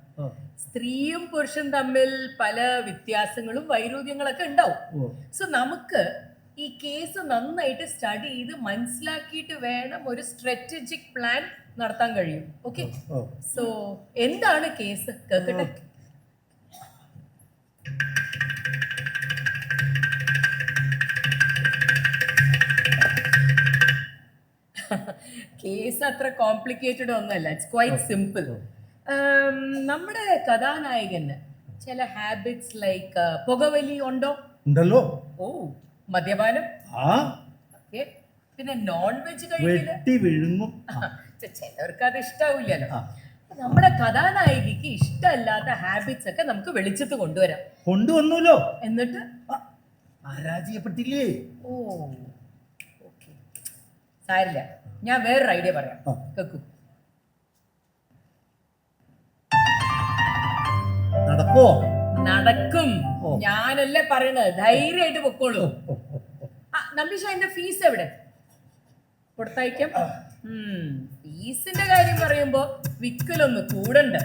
സ്ത്രീയും പുരുഷൻ തമ്മിൽ പല വ്യത്യാസങ്ങളും വൈരുദ്ധ്യങ്ങളൊക്കെ ഉണ്ടാവും. സോ നമുക്ക് ഈ കേസ് നന്നായിട്ട് സ്റ്റഡി ചെയ്ത് മനസ്സിലാക്കിയിട്ട് വേണം ഒരു സ്ട്രാറ്റജിക് പ്ലാൻ നടത്താൻ കഴിയും. ഓക്കെ, സോ എന്താണ് കേസ് കേൾക്കട്ടെ? കേസ് അത്ര കോംപ്ലിക്കേറ്റഡ് ഒന്നല്ല, ഇറ്റ്സ് ക്വൈറ്റ് സിമ്പിൾ. നമ്മുടെ കഥാനായകന് ചില ഹാബിറ്റ്സ് ലൈക്ക് പുകവലി ഉണ്ടോ? ഉണ്ടല്ലോ. ഓ, മദ്യപാനം, പിന്നെ നോൺ വെജ് കഴിക്കില്ല. ചിലവർക്ക് അത് ഇഷ്ടാവില്ലല്ലോ. നമ്മുടെ കഥാനായികക്ക് ഇഷ്ടമല്ലാത്ത ഹാബിറ്റ്സ് ഒക്കെ നമുക്ക് വെളിച്ചത്ത് കൊണ്ടുവരാം. കൊണ്ടുവന്നല്ലോ. എന്നിട്ട് പരാജയപ്പെട്ടില്ലേ? ഓ ഓക്കെ, സാരില്ല, ഞാൻ വേറൊരു ഐഡിയ പറയാം, കേക്കൂ. നടക്കോ? നടക്കും. ഞാനല്ലേ പറയണത്, ധൈര്യമായിട്ട് പൊക്കോളൂ. നമ്പീഷ, എന്റെ ഫീസ് എവിടെ? കൊടുത്തയക്കാം. ഫീസിന്റെ കാര്യം പറയുമ്പോ വിക്കലൊന്ന് കൂടണ്ട.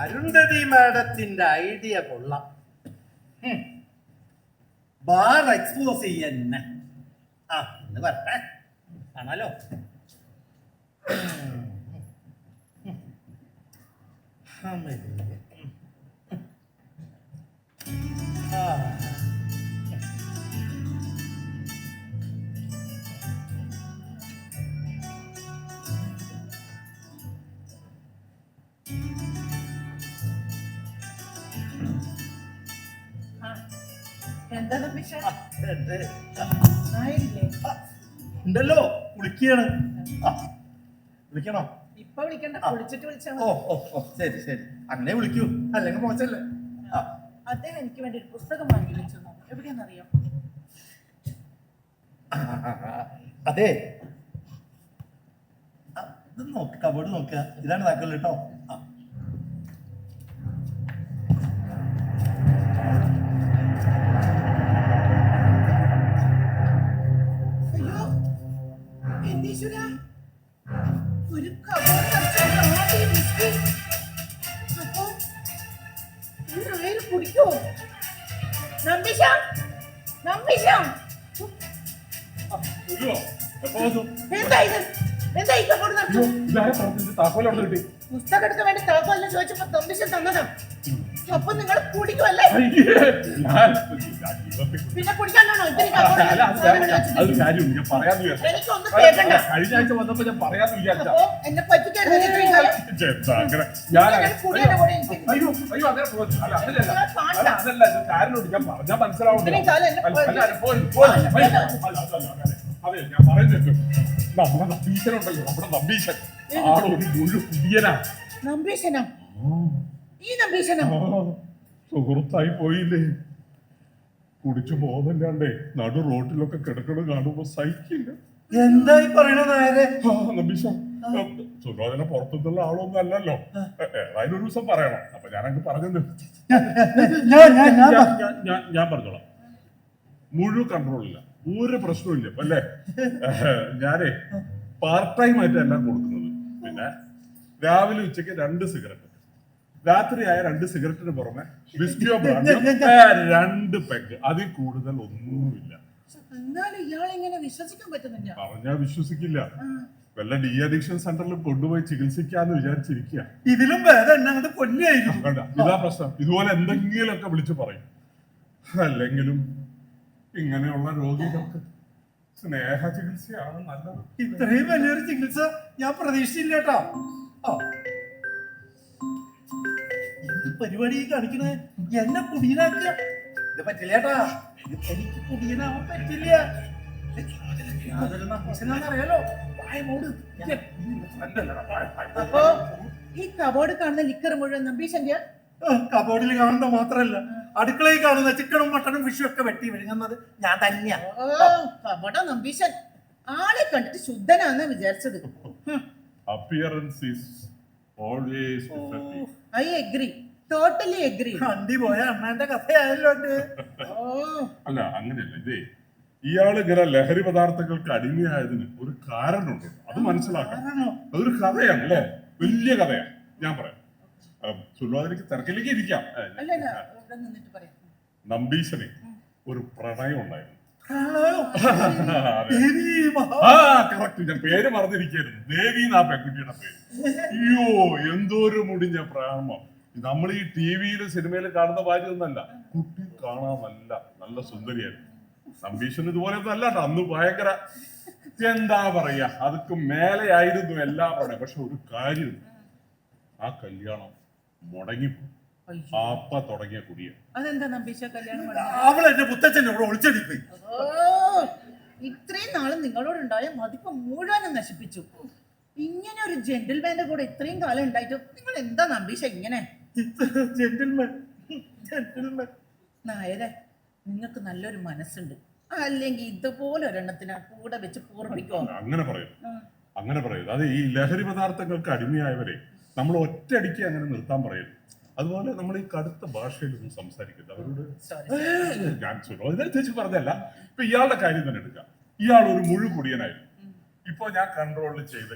അരുന്ധതി മാഡത്തിന്റെ ഐഡിയ കൊള്ളാം. ബാർ എക്സ്പോസ് ചെയ്യുന്ന എന്ന് പറഞ്ഞ ആണല്ലോ. എന്താ നമ്പീശ? എന്റെ നായരില്ലേ? ഉണ്ടല്ലോ, വിളിക്കുകയാണ്. വിളിക്കണോ? ഇപ്പൊ വിളിക്കണ്ട, വിളിച്ചിട്ട് വിളിച്ചാൽ ഓ മതി. ഓ ഓ ശരി ശരി, അങ്ങനെ വിളിക്കൂ, അല്ലെങ്കിൽ മോശല്ലേ. അദ്ദേഹം എനിക്ക് വേണ്ടി ഒരു പുസ്തകം വാങ്ങി വെച്ചു. എവിടെയാണെന്നറിയാം? അതെ, ഇത് നോക്ക്, കബോർഡ് നോക്കുക. ഇതാണ് താക്കോൽ കേട്ടോ. അയ്യോ എന്റെ ഈശ്വരാ, ഒരു കബോർഡ് അടച്ചാൽ ആദ്യം വിസ്കി. അപ്പോ ഈ നായര് കുടിക്കോ? നമ്പീശ, നമ്പീശ, എന്താ ഇത്? എന്താ ഈ കബോർഡ് നിറച്ചു? താക്കോൽ അവിടെ കിട്ടി. പുസ്തകം എടുക്കാൻ വേണ്ടി താക്കോലിനെ ചോദിച്ചപ്പോ നമ്പീശ തന്നതാ. അപ്പൊ നിങ്ങൾ കുടിക്കുമല്ലേ? പിന്നെ കുടിക്കാനാണോ ഇത്തിരി കബോർഡ് അത് കാര്യമുണ്ട്, ഞാൻ പറയാന്ന് വിചാരിച്ചു. എനിക്കൊന്നും കേൾക്കണ്ട. കഴിഞ്ഞ ആഴ്ച വന്നപ്പോ ഞാൻ പറയാന്ന് വിചാരിച്ച. അപ്പോ എന്നെ പറ്റിക്കരുത് ഇത്രയും കാലം. ഞാൻ കുടിയുടെ കൂടെ എനിക്ക് അയ്യോ അയ്യോ അങ്ങനെ പോകുന്നു. അല്ല അതല്ല നിങ്ങളെ കാണണ്ട. അതല്ല, ഇത് കാര്യമുണ്ട്, ഞാൻ പറഞ്ഞാൽ മനസ്സിലാവുന്നില്ല. ഇത്രയും കാലം എന്നെ അതെ ഞാൻ പറയുന്നത് നമ്മുടെ നമ്പീശനുണ്ടല്ലോ, നമ്മുടെ നമ്പീശൻ ആളൊരു മുഴു കുടിയനാണ്. നമ്പീശനോ? ഈ നമ്പീശനോ? സുഹൃത്തായി പോയില്ലേ, കുടിച്ചു ബോധമില്ലാണ്ടേ നടു റോട്ടിലൊക്കെ കിടക്കണ കാണുമ്പോ സഹിക്കില്ല. എന്തായി പറയണ നായരെ? നമ്പീശൻ സുലോചന പുറത്തുനിന്നുള്ള ആളൊന്നും അല്ലല്ലോ, അതിനൊരു ദിവസം പറയണം. അപ്പൊ ഞാനങ്ങ് പറഞ്ഞത് ഞാൻ പറഞ്ഞോളാം. മുഴു കൺട്രോളില്ല, ഒരു പ്രശ്നമില്ല അല്ലേ. ഞാനേ പാർട്ട് ടൈം ആയിട്ട് എല്ലാം കൊടുക്കുന്നത്. പിന്നെ രാവിലെ ഉച്ചയ്ക്ക് 2 സിഗരറ്റ്, രാത്രിയായ 2 സിഗരറ്റിന് പുറമെ വിസ്കിയോ ബ്രാൻഡിയോ 2 പെഗ്, അതിൽ കൂടുതൽ ഒന്നുമില്ല. എന്നാലും ഇയാളെ ഇങ്ങനെ വിശ്വസിക്കാൻ പറ്റുന്നില്ല. പറഞ്ഞാ വിശ്വസിക്കില്ല. വല്ല ഡി അഡിക്ഷൻ സെന്ററിൽ കൊണ്ടുപോയി ചികിത്സിക്കാന്ന് വിചാരിച്ചിരിക്കുക. ഇതിലും വേറെ എന്നെ അങ്ങോട്ട് കൊല്ലായിരുന്നു. ഇതാ പ്രശ്നം, ഇതുപോലെ എന്തെങ്കിലുമൊക്കെ വിളിച്ചു പറയും. അല്ലെങ്കിലും ഇങ്ങനെയുള്ള രോഗികൾക്ക് സ്നേഹ ചികിത്സയാണ് നല്ലത്. ഇത്രയും വലിയൊരു ചികിത്സ ഞാൻ പ്രതീക്ഷിച്ചില്ല കേട്ടോ. എന്ത് പരിപാടി കാണിക്കണേ? എന്നെ കുടിയനാക്കുക? ഇത് പറ്റില്ല കേട്ടാ, എനിക്ക് കുടിയനാവാൻ പറ്റില്ല. അതൊരു നമ്പീശനാന്നറിയാലോ. അപ്പോ ഈ കബോർഡ് കാണുന്ന ലിക്കർ മുഴുവൻ നമ്പീശന്റെ? കബോർഡിൽ കാണുന്നത് മാത്രല്ല, അടുക്കളയിൽ കാണുന്ന ചിക്കനും മട്ടനും ഫിഷും ഒക്കെ വെട്ടി വിഴുങ്ങുന്നത് ഞാൻ തന്നെയാ. കബോർഡ നമ്പീശൻ. ആളെ കണ്ടിട്ട് ശുദ്ധനാന്ന് വിചാരിച്ചത്. Appearance is always deceptive. I agree, totally agree. വണ്ടി പോയ അണ്ണാന്റെ കഥയായല്ലോ. അല്ല അങ്ങനെയല്ല, ഇതേ ഇയാള് ഇങ്ങനെ ലഹരി പദാർത്ഥങ്ങൾക്ക് അടിമയായതിന് ഒരു കാരണമുണ്ട്, അത് മനസ്സിലാക്കാം. അതൊരു കഥയാണ് അല്ലേ, വലിയ കഥയാണ്. ഞാൻ പറയാം, സുലോചനയ്ക്ക് തിരക്കിലേക്ക് ഇരിക്കാം. നമ്പീശന് ഒരു പ്രണയം ഉണ്ടായിരുന്നു. ഞാൻ പേര് മറന്നിരിക്കായിരുന്നു. ദേവി എന്നാ പെൺകുട്ടിയുടെ പേര്. അയ്യോ എന്തോരു മുടിഞ്ഞ പ്രേമം. നമ്മൾ ഈ ടിവിയിലും സിനിമയിലും കാണുന്ന ഭാര്യ ഒന്നല്ല, കുട്ടി കാണാൻ നല്ല സുന്ദരിയായിരുന്നു. നമ്പീശന് ഇതുപോലെയൊന്നും അല്ല കേട്ടോ, അന്ന് ഭയങ്കര എന്താ പറയാ, അതൊക്കെ മേലെയായിരുന്നു എല്ലാം പറയാം. പക്ഷെ ഒരു കാര്യം, ആ കല്യാണം മുടങ്ങിപ്പോയി. അപ്പ തുടങ്ങിയ കുടിയ. അതെന്താ നമ്പീശ കല്യാണം? അവൾ എന്റെ മുത്തച്ഛനെ ഇവിടെ ഒളിച്ചടിപ്പോയി. ഇത്രയും നാളും നിങ്ങളോടുണ്ടായ മതിപ്പ് മുഴുവനും നശിപ്പിച്ചു. ഇങ്ങനെ ഒരു ജെന്റിൽമാന്റെ കൂടെ ഇത്രയും കാലം ഉണ്ടായിട്ട് നിങ്ങൾ എന്താ നമ്പീശ ഇങ്ങനെ? നായരെ, നിങ്ങൾക്ക് നല്ലൊരു മനസ്സുണ്ട്, അല്ലെങ്കിൽ ഇതുപോലെ ഒരെണ്ണത്തിന് കൂടെ വെച്ച് പൂർപ്പിക്കോ? അങ്ങനെ പറയരുത്. അത് ഈ ലഹരി പദാർത്ഥങ്ങൾക്ക് അടിമയായവരെ നമ്മൾ ഒറ്റയടിക്ക് അങ്ങനെ നിർത്താൻ പറയരുത്. അതുപോലെ നമ്മൾ ഈ കടുത്ത ഭാഷയിലൊന്നും സംസാരിക്കരുത് അവരോട്. ഞാൻ സുലോചന പറഞ്ഞല്ല, ഇപ്പൊ ഇയാളുടെ കാര്യം തന്നെ എടുക്കാം. ഇയാൾ ഒരു മുഴു കുടിയനായിരുന്നു. ഇപ്പൊ ഞാൻ കൺട്രോൾ ചെയ്ത്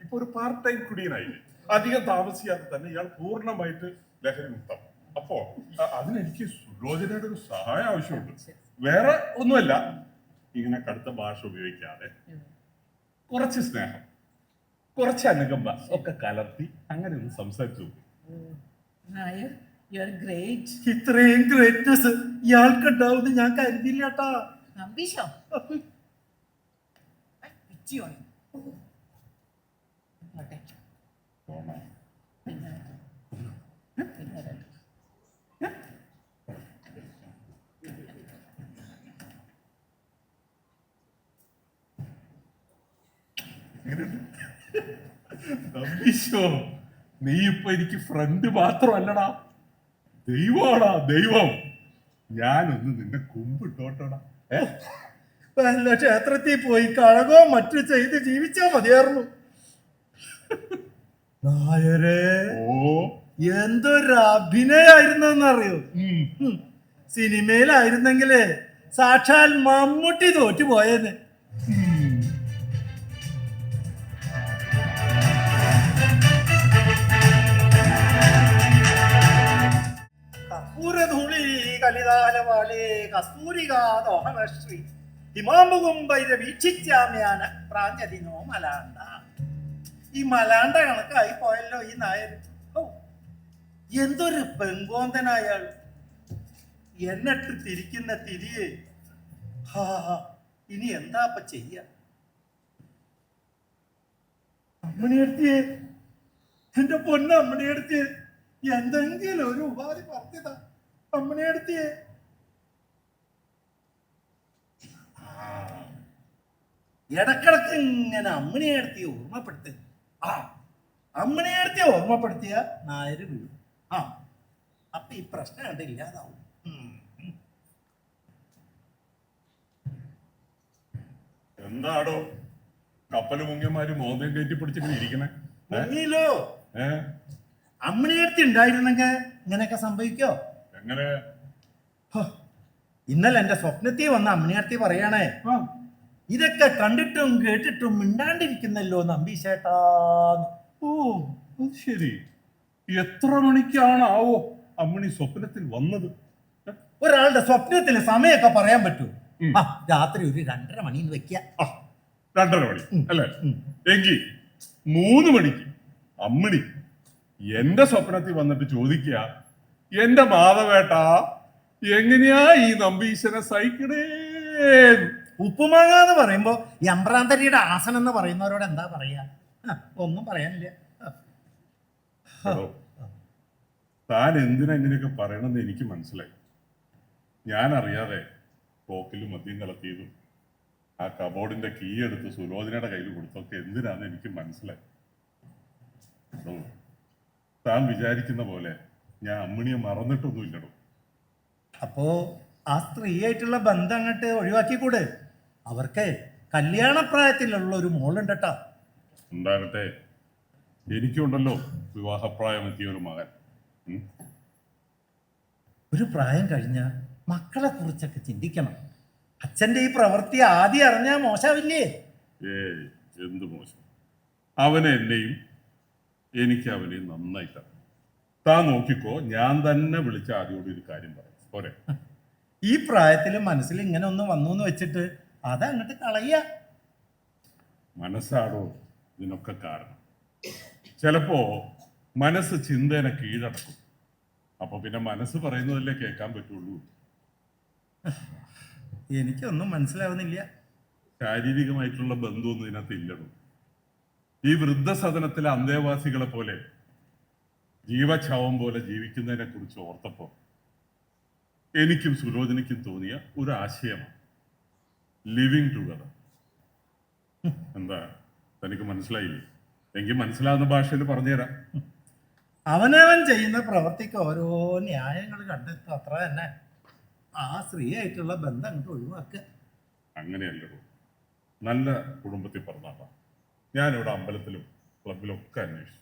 ഇപ്പൊ ഒരു പാർട്ട് ടൈം കുടിയനായില്ലേ. അധികം താമസിയാതെ തന്നെ ഇയാൾ പൂർണ്ണമായിട്ട് ലഹരി മുക്തം. അപ്പോ അതിനെനിക്ക് സുലോചനയുടെ ഒരു സഹായം ആവശ്യമുണ്ട്. വേറെ ഒന്നുമല്ല, ഇങ്ങനെ കടുത്ത ഭാഷ ഉപയോഗിക്കാതെ കുറച്ച് സ്നേഹം, കുറച്ച് അനുകമ്പ ഒക്കെ കലർത്തി അങ്ങനെ ഒന്ന് സംസാരിച്ചു. ഇത്രയും ഗ്രേറ്റ്നെസ് ഇയാൾക്ക് ഉണ്ടാവുമെന്ന് ഞാൻ കരുതില്ല കേട്ടാ. നമ്പീശോ നമ്പീശോ, നീ ഇപ്പൊ എനിക്ക് ഫ്രണ്ട് മാത്രമല്ലടാ, ദൈവമാടാ ദൈവം. ഞാനൊന്ന് നിന്നെ കുമ്പിട്ടോട്ടോടാ. വല്ല ക്ഷേത്രത്തിൽ പോയി കഴകോ മറ്റു ചെയ്ത് ജീവിച്ചാ മതിയായിരുന്നു. നായരെ, ഓ, എന്തൊരു അഭിനയായിരുന്നറിയോ. സിനിമയിലായിരുന്നെങ്കിലേ സാക്ഷാൽ മമ്മൂട്ടി തോറ്റുപോയെന്ന്. കർപ്പൂരധൂളി കലിതാലവാലേ കസ്തൂരികാദോഹനശ്രീ ഹിമാമ്പുകും വൈര വീക്ഷിച്ചാമ്യാന പ്രാഞ്ചതിനോ മലാണ്ട. ഈ മലാണ്ട കണക്കായി പോയല്ലോ ഈ നായർ. ഓ, എന്തൊരു പെങ്കോന്തനായാൾ. എന്നിട്ട് തിരിക്കുന്ന തിരിയെ. ഇനി എന്താ ഇപ്പൊ ചെയ്യ? അമ്മണിയെടുത്തിയെ, എന്റെ പൊന്ന അമ്മണിയെടുത്തിയെ, എന്തെങ്കിലും ഒരു ഉപാധി പറഞ്ഞതാ അമ്മണിയെടുത്തിയെ. ഇടക്കിടക്ക് ഇങ്ങനെ അമ്മണിയെടുത്തിയെ ഓർമ്മപ്പെടുത്തി. അമ്മണിയെടുത്തിയെ ഓർമ്മപ്പെടുത്തിയ നായര് വീഴും. അപ്പൊ ഈ പ്രശ്നം കണ്ട് ഇല്ലാതാവും. എന്താടോ കപ്പല് മുങ്ങിയമാര് മോന്തം കയറ്റി പിടിച്ചിങ്ങനെ ഇരിക്കണേ? മുങ്ങിയില്ലോ. അമ്മണിയെടുത്തി ഉണ്ടായിരുന്നെങ്കിൽ ഇങ്ങനെയൊക്കെ സംഭവിക്കോ? എങ്ങനെ? ഇന്നലെ എന്റെ സ്വപ്നത്തിൽ വന്ന അമ്മണിയെടുത്തി പറയണേ, ഇതൊക്കെ കണ്ടിട്ടും കേട്ടിട്ടും മിണ്ടാണ്ടിരിക്കുന്നല്ലോ നമ്പീശേട്ടാ. ഓ, അത് ശരി. എത്ര മണിക്കാണാവോ അമ്മണി സ്വപ്നത്തിൽ വന്നത്? ഒരാളുടെ സ്വപ്നത്തിന് സമയമൊക്കെ പറയാൻ പറ്റൂ? രാത്രി ഒരു 2:30 മണിന്ന് വെക്ക. 2:30 മണി അല്ലേ? എങ്കിൽ 3 മണിക്ക് അമ്മണി എന്റെ സ്വപ്നത്തിൽ വന്നിട്ട് ചോദിക്കുക, എന്റെ മാധവേട്ടാ എങ്ങനെയാ ഈ നമ്പീശനെ സഹിക്കണേ? ഉപ്പുമാങ്ങ എന്ന് പറയുമ്പോ എംബ്രാന്തരിയുടെ ആസനം എന്ന് പറയുന്നവരോട് എന്താ പറയാ? ഒന്നും പറയാനില്ല. താൻ എന്തിനാ ഇങ്ങനെയൊക്കെ പറയണമെന്ന് എനിക്ക് മനസ്സിലായി. ഞാൻ അറിയാതെ പോക്കിലും മദ്യം കലർത്തിയതും ആ കബോർഡിന്റെ കീ എടുത്ത് സുലോചനയുടെ കയ്യിൽ കൊടുത്തൊക്കെ എന്തിനാന്ന് എനിക്ക് മനസ്സിലായി. താൻ വിചാരിക്കുന്ന പോലെ ഞാൻ അമ്മിണിയെ മറന്നിട്ടൊന്നുമില്ലടോ. അപ്പോ ആ സ്ത്രീയായിട്ടുള്ള ബന്ധം അങ്ങോട്ട് ഒഴിവാക്കിക്കൂടെ? അവർക്ക് കല്യാണപ്രായത്തിലുള്ള ഒരു മോളുണ്ടട്ടാ. ഉണ്ടാകട്ടെ, എനിക്കുണ്ടല്ലോ വിവാഹപ്രായമെത്തിയ ഒരു മകൻ. ഒരു പ്രായം കഴിഞ്ഞ മക്കളെ കുറിച്ചൊക്കെ ചിന്തിക്കണം. അച്ഛന്റെ ഈ പ്രവൃത്തി ആദ്യം അറിഞ്ഞാൽ മോശമില്ലേ? എന്ത് മോശം? അവനെ എന്നെയും എനിക്ക് അവനെയും നന്നായിട്ടാണ്. താൻ നോക്കിക്കോ, ഞാൻ തന്നെ വിളിച്ച ആദ്യോട് ഒരു കാര്യം പറയാം പോരെ? ഈ പ്രായത്തിൽ മനസ്സിൽ ഇങ്ങനെ ഒന്ന് വന്നു എന്ന് വെച്ചിട്ട് അതങ്ങോട്ട് കളയ. മനസ്സാടോ ഇതിനൊക്കെ കാരണം. ചിലപ്പോ മനസ്സ് ചിന്തേനെ കീഴടക്കും. അപ്പൊ പിന്നെ മനസ്സ് പറയുന്നതല്ലേ കേൾക്കാൻ പറ്റുള്ളൂ. എനിക്കൊന്നും മനസ്സിലാവുന്നില്ല. ശാരീരികമായിട്ടുള്ള ബന്ധമൊന്നും ഇതിനകത്ത് ഇല്ലടോ. ഈ വൃദ്ധസദനത്തിലെ അന്തേവാസികളെ പോലെ ജീവച്ഛവം പോലെ ജീവിക്കുന്നതിനെ കുറിച്ച് ഓർത്തപ്പോ എനിക്കും സുലോചനയ്ക്കും തോന്നിയ ഒരു ആശയമാണ് ലിവിങ് ടുഗദർ. എന്താ, തനിക്ക് മനസ്സിലായില്ലേ? എനിക്ക് മനസ്സിലാവുന്ന ഭാഷയിൽ പറഞ്ഞുതരാം. അവനവൻ ചെയ്യുന്ന പ്രവൃത്തിക്ക് ഓരോ ന്യായങ്ങൾ കണ്ടെത്തും, അത്ര തന്നെ. ആ സ്ത്രീയായിട്ടുള്ള ബന്ധം അങ്ങോട്ട് ഒഴിവാക്കുക. അങ്ങനെയല്ലോ, നല്ല കുടുംബത്തിൽ പറഞ്ഞാട്ടാ. ഞാനിവിടെ അമ്പലത്തിലും ക്ലബിലും ഒക്കെ അന്വേഷിച്ചു,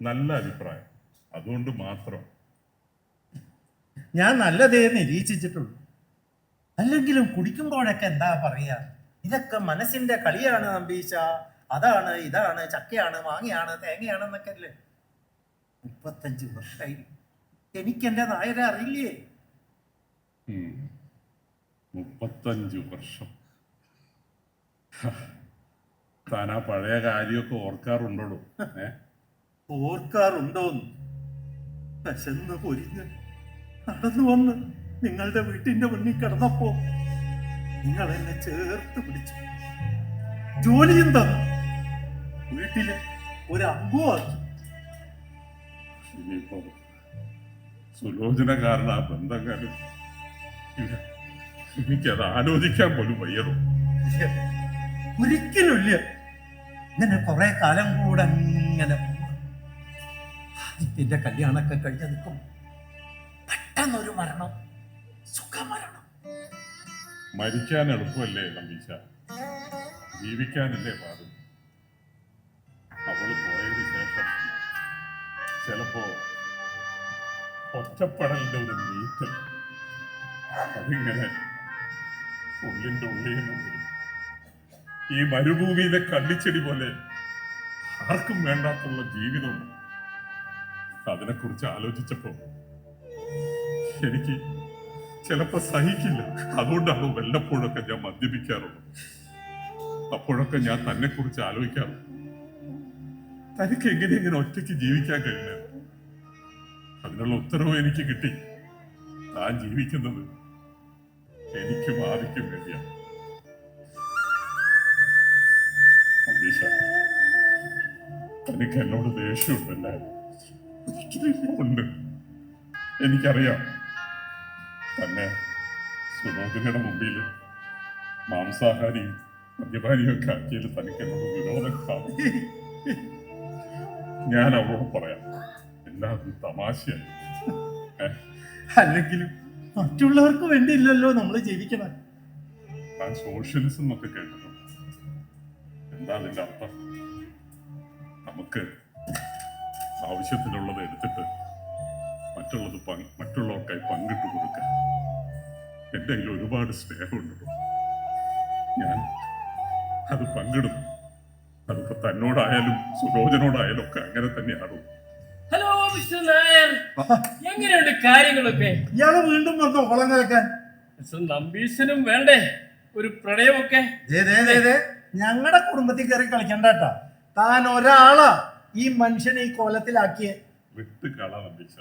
നല്ല അഭിപ്രായം. അതുകൊണ്ട് മാത്രം ഞാൻ നല്ലതേ നിരീക്ഷിച്ചിട്ടുള്ളൂ. അല്ലെങ്കിലും കുടിക്കുമ്പോഴൊക്കെ എന്താ പറയാ, ഇതൊക്കെ മനസ്സിന്റെ കളിയാണ് നമ്പീശ, അതാണ് ഇതാണ്, ചക്കയാണ് മാങ്ങയാണ് തേങ്ങയാണെന്നൊക്കെ അല്ലേ. 35 വർഷമായി എനിക്കെന്റെ നായരെ അറിയില്ലേ? 35 വർഷം. താൻ ആ പഴയ കാര്യമൊക്കെ ഓർക്കാറുണ്ടോ? ഓർക്കാറുണ്ടോന്ന്? വിശന്ന് പൊരിഞ്ഞ് നടന്നു വന്ന് നിങ്ങളുടെ വീട്ടിന്റെ മുന്നിൽ കിടന്നപ്പോ നിങ്ങൾ എന്നെ ചേർത്ത് പിടിച്ചു, ജോലിയും തന്നു, വീട്ടില് ഒരു അംഗമാക്കി. ഇനിയിപ്പോ സുലോചന കാരണം ആ ബന്ധം കാര്യം എനിക്കത് ആലോചിക്കാൻ പോലും വയ്യറും. ഒരിക്കലുമില്ല. ഇങ്ങനെ കുറെ കാലം കൂടെ ഇങ്ങനെ ആദിത്യന്റെ കല്യാണമൊക്കെ കഴിഞ്ഞ് നിൽക്കും. പെട്ടെന്നൊരു മരണം, സുഖമരണം. മരിക്കാൻ എളുപ്പമല്ലേ നമ്പീശ, ജീവിക്കാനല്ലേ പാടും. അവള് പോയതിന് ശേഷം ചിലപ്പോ ഒറ്റപ്പെടലിന്റെ ഒരു നീറ്റൽ അതിങ്ങനെ ഉള്ളിന്റെ ഉള്ളിൽ നിന്ന് വരും. ഈ മരുഭൂമിയിലെ കള്ളിച്ചെടി പോലെ ആർക്കും വേണ്ടാത്തുള്ള ജീവിതമുണ്ട്. അതിനെക്കുറിച്ച് ആലോചിച്ചപ്പോ എനിക്ക് ചിലപ്പോ സഹിക്കില്ല. അതുകൊണ്ടാണ് വല്ലപ്പോഴൊക്കെ ഞാൻ മദ്യപിക്കാറുള്ളത്. അപ്പോഴൊക്കെ ഞാൻ തന്നെ കുറിച്ച് ആലോചിക്കാറുണ്ട്. തനിക്ക് എങ്ങനെ ഒറ്റയ്ക്ക് ജീവിക്കാൻ കഴിയുന്നത്? അതിനുള്ള ഉത്തരവ് എനിക്ക് കിട്ടി. താൻ ജീവിക്കുന്നത് എനിക്കും ആദിക്കും വേണ്ടിയാണ്. അംബീഷ, തനിക്ക് എന്നോട് ദേഷ്യമുണ്ടല്ലേ? ഉണ്ട്, എനിക്കറിയാം. തന്നെ സുബോധനയുടെ മുമ്പിൽ മാംസാഹാരിയും മദ്യപാനിയും ഒക്കെ ആക്കിയത് തനിക്ക് എന്നോട് വിരോധം കാണും. ഞാൻ അവളോട് പറയാം, എല്ലാം ഒരു തമാശയായി. അല്ലെങ്കിലും മറ്റുള്ളവർക്ക് വേണ്ടിയില്ലല്ലോ നമ്മൾ ജീവിക്കണം. താൻ സോഷ്യലിസം എന്നൊക്കെ കേട്ടിട്ടുണ്ട്. എന്താ അതിന്റെ അർത്ഥം? നമുക്ക് ആവശ്യത്തിനുള്ളത് എടുത്തിട്ട് മറ്റുള്ളവർക്കായി പങ്കിട്ട് കൊടുക്കുക. എൻ്റെ കയ്യിൽ ഒരുപാട് സ്നേഹമുണ്ടല്ലോ, ഞാൻ അത് പങ്കിടുന്നു. അതിപ്പോ തന്നോടായാലും സുരോചനോടായാലും ഒക്കെ അങ്ങനെ തന്നെയാണോ? ഹലോ മിസ്റ്റർ നായർ, എങ്ങനെയുണ്ട് കാര്യങ്ങളൊക്കെ? ഇയാള് വീണ്ടും വന്നോ കുളം കേൾക്കാൻ? മിസ്റ്റർ നമ്പീശനും വേണ്ടേ ഒരു പ്രണയമൊക്കെ? ഞങ്ങളുടെ കുടുംബത്തിൽ കയറി കളിക്കണ്ട കേട്ടാ. താൻ ഒരാളാ ഈ മനുഷ്യനെ ഈ കോലത്തിലാക്കിയ. വിട്ട് കളാൻ അംബീഷ,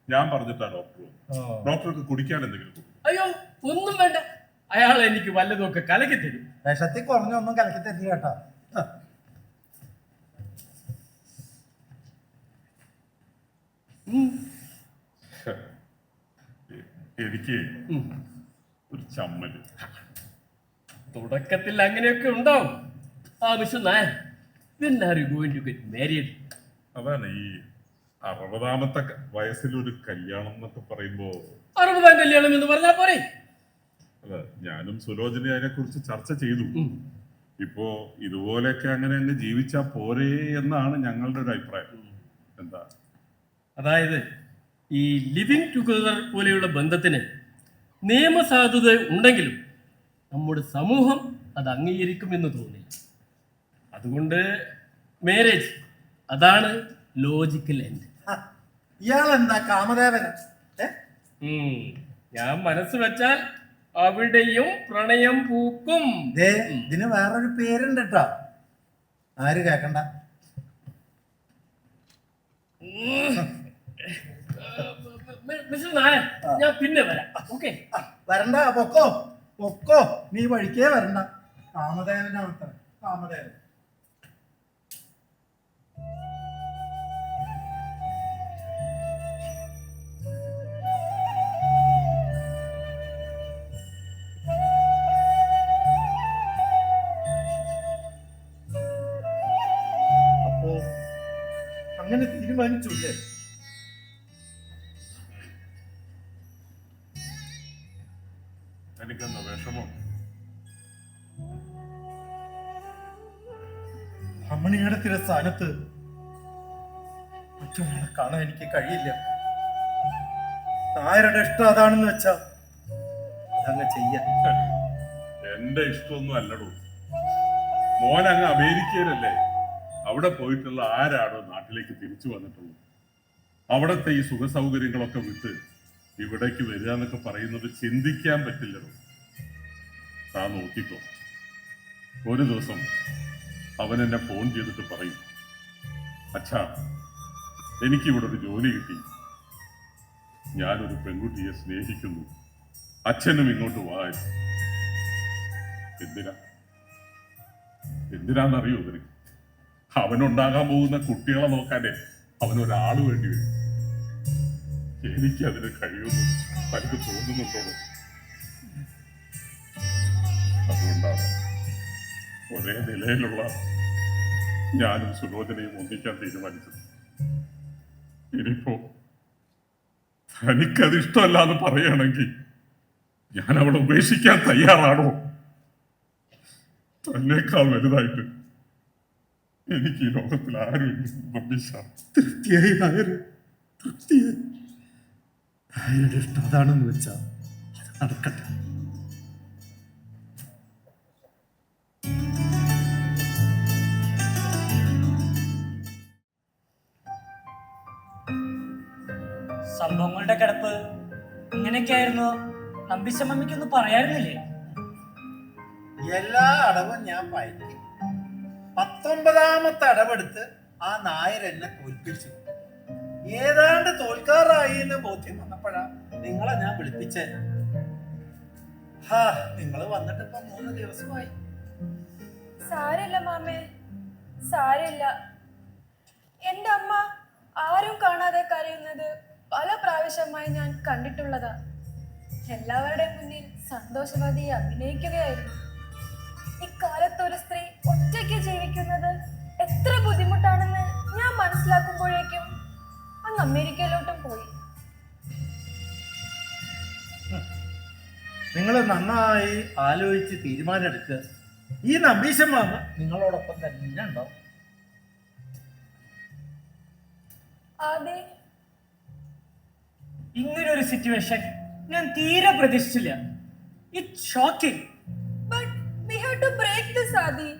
ഞാൻ പറഞ്ഞിട്ടാ ഡോക്ടർക്ക് കുടിക്കാൻ എന്തെങ്കിലും? അയ്യോ, ഒന്നും വേണ്ട. അയാൾ എനിക്ക് വല്ലതും ഒക്കെ കലക്കി തരും. വിഷത്തിൽ കുറഞ്ഞൊന്നും കലക്കി തരില്ല കേട്ടാ. എനിക്ക് ഒരു ചമ്മല്. തുടക്കത്തിൽ അങ്ങനെയൊക്കെ ഉണ്ടാവും. Mister Nair, when are you going to get married? അതാണ് ഈ 60-ാമത്തെ വയസ്സിൽ ഒരു കല്യാണം എന്നൊക്കെ പറയുമ്പോ. 60-ാം കല്യാണം എന്ന് പറഞ്ഞാൽ പോരെ? അതെ, ഞാനും സുലോചന അതിനെ കുറിച്ച് ചർച്ച ചെയ്തു. ഇപ്പോ ഇതുപോലെയൊക്കെ അങ്ങനെ അങ്ങ് ജീവിച്ചാ പോരേ എന്നാണ് ഞങ്ങളുടെ ഒരു അഭിപ്രായം. എന്താ? അതായത് ഈ ലിവിങ് ടുഗദർ പോലെയുള്ള ബന്ധത്തിന് നിയമസാധുത ഉണ്ടെങ്കിലും നമ്മുടെ സമൂഹം അത് അംഗീകരിക്കുമെന്ന് തോന്നില്ല. അതുകൊണ്ട് മാരേജ്, അതാണ് ലോജിക്കൽ എൻഡ്. ഇയാളെന്താ കാമദേവന? ഞാൻ മനസ്സ് വെച്ചാൽ അവിടെയും പ്രണയം പൂക്കും. ഇതിന് വേറൊരു പേരുണ്ട് കേട്ടോ, ആര് കേക്കണ്ട. മിസ്റ്റർ നായർ, ഞാൻ പിന്നെ വരാം. ഓക്കെ? വരണ്ട, പൊക്കോ പൊക്കോ, നീ വഴിക്കേ വരണ്ട. കാമദേവനാണ് കാമദേവൻ. അപ്പോ അങ്ങനെ തീരുമാനിച്ചില്ലേ? എനിക്കെന്താ വിഷമം? അമ്മണിയുടെ സ്ഥാനത്ത് മറ്റൊരാളെ കാണാൻ എനിക്ക് കഴിയില്ല. ആരുടെ ഇഷ്ടം അതാണെന്ന് വെച്ചാ അതങ്ങ് ചെയ്യാൻ. എന്റെ ഇഷ്ടമൊന്നും അല്ലടൂ. മോൻ അങ്ങ് അമേരിക്കയിലല്ലേ, അവിടെ പോയിട്ടുള്ള ആരാണോ നാട്ടിലേക്ക് തിരിച്ചു വന്നിട്ടുള്ളത്? അവിടത്തെ ഈ സുഖ സൗകര്യങ്ങളൊക്കെ വിട്ട് ഇവിടേക്ക് വരിക എന്നൊക്കെ പറയുന്നത് ചിന്തിക്കാൻ പറ്റില്ലല്ലോ. താൻ നോക്കിക്കോ, ഒരു ദിവസം അവൻ എന്നെ ഫോൺ ചെയ്തിട്ട് പറയും, അച്ഛാ, എനിക്കിവിടെ ഒരു ജോലി കിട്ടി, ഞാനൊരു പെൺകുട്ടിയെ സ്നേഹിക്കുന്നു, അച്ഛനും ഇങ്ങോട്ട് വാ. എന്തിനാന്നറിയോ നിനക്ക്? അവനുണ്ടാകാൻ പോകുന്ന കുട്ടികളെ നോക്കാനേ അവനൊരാള് വേണ്ടി വരും. എനിക്കതിന് കഴിയുമെന്ന് തനിക്ക് തോന്നുന്നുണ്ടോ? അതുകൊണ്ടാണ് ഒരേ നിലയിലുള്ള ഞാനും സുലോചനയും ഒന്നിക്കാൻ തീരുമാനിച്ചത്. ഇനിയിപ്പോ തനിക്കത് ഇഷ്ടമല്ല എന്ന് പറയുകയാണെങ്കിൽ ഞാൻ അവളെ ഉപേക്ഷിക്കാൻ തയ്യാറാണോ? തന്നേക്കാൾ വലുതായിട്ട് എനിക്ക് ഈ ലോകത്തിൽ ആരും തൃപ്തിയായി നായർ, തൃപ്തിയായി. നായരുടെ ഇഷ്ടം അതാണെന്ന് വെച്ചാ അത് നടക്കട്ടെ. സംഭവങ്ങളുടെ കിടപ്പ് ഇങ്ങനെയൊക്കെയായിരുന്നു. നമ്പിശമ്മയ്ക്കൊന്ന് പറയാറുന്നില്ലേ? എല്ലാ അടവും ഞാൻ പയറ്റി. 19ാമത്തെ അടവെടുത്ത് ആ നായർ എന്നെ തോൽപ്പിച്ചു. ഏതാണ്ട് തോൽക്കാറായി എന്ന് ബോധ്യം വന്നപ്പോഴാ നിങ്ങളെ ഞാൻ വിളിപ്പിച്ചേ. നിങ്ങൾ വന്നിട്ട് ഇപ്പൊ 3 ദിവസമായി. സാരമില്ല മാമേ, സാരമില്ല. എന്റെ അമ്മ ആരും കാണാതെ കരയുന്നത് പല പ്രാവശ്യമായി ഞാൻ കണ്ടിട്ടുള്ളതാ. എല്ലാവരുടെയും മുന്നിൽ സന്തോഷവതിയെ അഭിനയിക്കുകയായിരുന്നു. ഇക്കാലത്ത് ഒരു സ്ത്രീ ഒറ്റയ്ക്ക് ജീവിക്കുന്നത് എത്ര ബുദ്ധിമുട്ടാണെന്ന് ഞാൻ മനസ്സിലാക്കുമ്പോഴേക്കും അങ്ങ് അമേരിക്കയിലോട്ടും പോയി. നിങ്ങൾ നന്നായി ആലോചിച്ച് തീരുമാനമെടുക്കുക. ഈ നമ്പീശൻ മാമ നിങ്ങളോടൊപ്പം തന്നെ ഉണ്ടാവും. അതെ, ഇങ്ങനൊരു സിറ്റുവേഷൻ ഞാൻ തീരെ പ്രതീക്ഷിച്ചില്ല. It's shocking. but we have to break this, ആദി.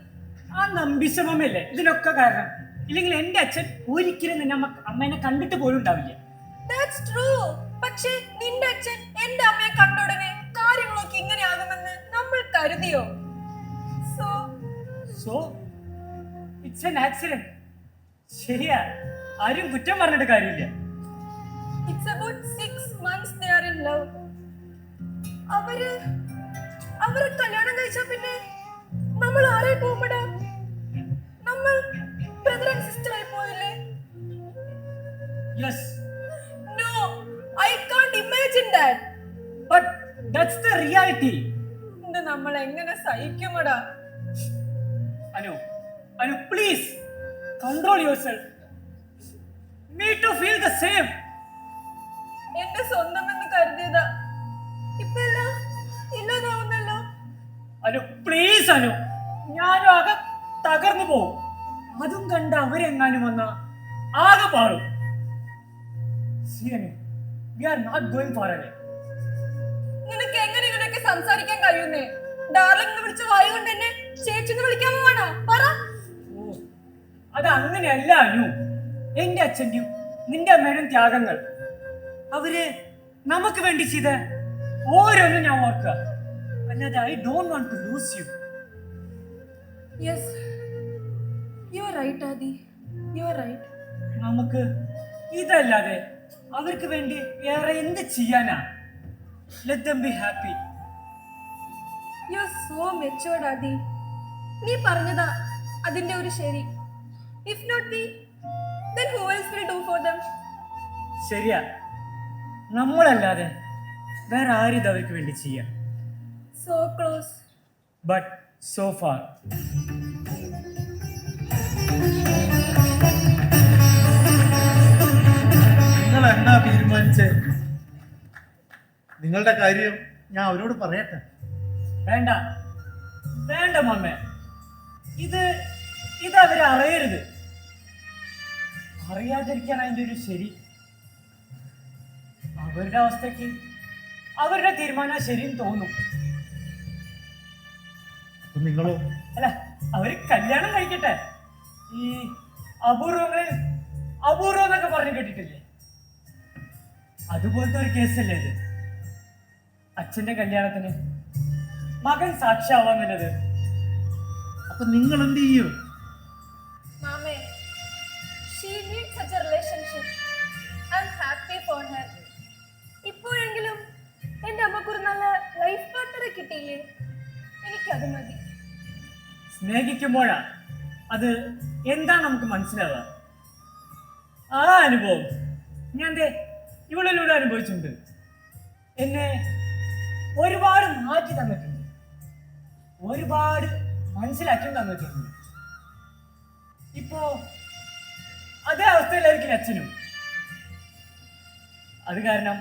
ആ നമ്പിശമ്മല്ലേ ഇതിനൊക്കെ കാരണം. ഇല്ലെങ്കിൽ എന്റെ അച്ഛൻ ഒരിക്കലും നിന്നെ അമ്മേനെ കണ്ടിട്ട് പോലും ഉണ്ടാവില്ല. That's true. പക്ഷേ നിന്റെ അച്ഛൻ എന്റെ അമ്മയെ കണ്ട ഉടനെ കാര്യങ്ങളൊക്കെ ഇങ്ങനെ ആകുമെന്ന് നമ്മൾ കരുതിയോ? So it's an accident. ശരിയാ, ആരും കുറ്റം പറഞ്ഞിട്ട് കാര്യമില്ല. It's about 6 months they are in love. അവര് കല്യാണം കഴിച്ചാ പിന്നെ നമ്മൾ ആരായി പോകുമ്പോടാ? നമ്മൾ ബ്രദർ ആൻഡ് സിസ്റ്റർ ആയി പോയില്ലേ? Yes, No, I can't imagine that. but that's the reality. ഇത് നമ്മൾ എങ്ങനെ സഹിക്കുമടാ? Anu, please control yourself. Me to feel the same. എന്റെ സ്വന്തം എന്ന് കരുതിയതാ ഇപ്പൊ എല്ലാം ഇല്ലാതാവുന്നല്ലോ. പ്ലീസ് അനു, ഞാനും ആകെ തകർന്നു പോവും. അതും കണ്ട് അവരെങ്ങാനും വന്ന ആകെ പാടും. See Anu, we are not going far away. നിനക്ക് എങ്ങനെ ഇങ്ങനെയൊക്കെ സംസാരിക്കാൻ കഴിയുന്നേ? ഡാർലിംഗ് എന്ന് വിളിച്ച വായു കൊണ്ട് എന്നെ ചേച്ചിന്ന് വിളിക്കാമോ? വേണോ പറ. അത് അങ്ങനെയല്ല അനു. എന്റെ അച്ഛന്റെയും നിന്റെ അമ്മയുടെയും ത്യാഗങ്ങൾ, അവര് നമുക്ക് വേണ്ടി ചെയ്ത ഓരോന്നും ഞാൻ ഓർക്കുക. അല്ലാതെ I don't want to lose you. Yes, you are right Adi, you are right. നമുക്ക് ഇതല്ലാതെ അവർക്ക് വേണ്ടി വേറെ എന്ത് ചെയ്യാനാ? Let them be happy. You are so matured Adi. നീ പറഞ്ഞതാ അതിന്റെ ഒരു ശരി. If not we, then who else will do for them? ശരിയാ, നമ്മളല്ലാതെ വേറെ ആരും ഇത് അവർക്ക് വേണ്ടി ചെയ്യാം. So close, but so far. നിങ്ങൾ എന്നാ തീരുമാനിച്ചേ? നിങ്ങളുടെ കാര്യം ഞാൻ അവരോട് പറയട്ടെ? വേണ്ട വേണ്ട മമ്മേ, ഇത് അവരെ അറിയരുത്. അറിയാതിരിക്കാൻ അതിൻ്റെ ഒരു ശരി. അവരുടെ അവസ്ഥയ്ക്ക് അവരുടെ തീരുമാനം ശരിയെന്ന് തോന്നും. നിങ്ങളോ? അല്ല, അവര് കല്യാണം കഴിക്കട്ടെ. ഈ അപൂർവങ്ങളിൽ അപൂർവം എന്നൊക്കെ പറഞ്ഞു കേട്ടിട്ടില്ലേ? അതുപോലത്തെ ഒരു കേസല്ലേ ഇത്. അച്ഛന്റെ കല്യാണത്തിന് മകൻ സാക്ഷിയാവാന്നുള്ളത്. അപ്പൊ നിങ്ങൾ എന്ത് ചെയ്യും? Mame, she needs such a relationship. I'm happy for her. ഇപ്പോഴെങ്കിലും എൻ്റെ അമ്മക്കൊരു നല്ല ലൈഫ് പാർട്ട്ണറെ കിട്ടിയില്ലേ? എനിക്കത് മതി. സ്നേഹിക്കുമ്പോഴാ അത് എന്താ നമുക്ക് മനസ്സിലാവുക. ആ അനുഭവം ഞാൻ ഇവളിലൂടെ അനുഭവിച്ചിട്ടുണ്ട്. എന്നെ ഒരുപാട് മാറ്റി തന്നിട്ടുണ്ട്, ഒരുപാട് മനസ്സിലാക്കി തന്നിട്ടുണ്ട്. ഇപ്പോ അതേ അവസ്ഥയിലായിരിക്കില്ല അച്ഛനും. അത് കാരണം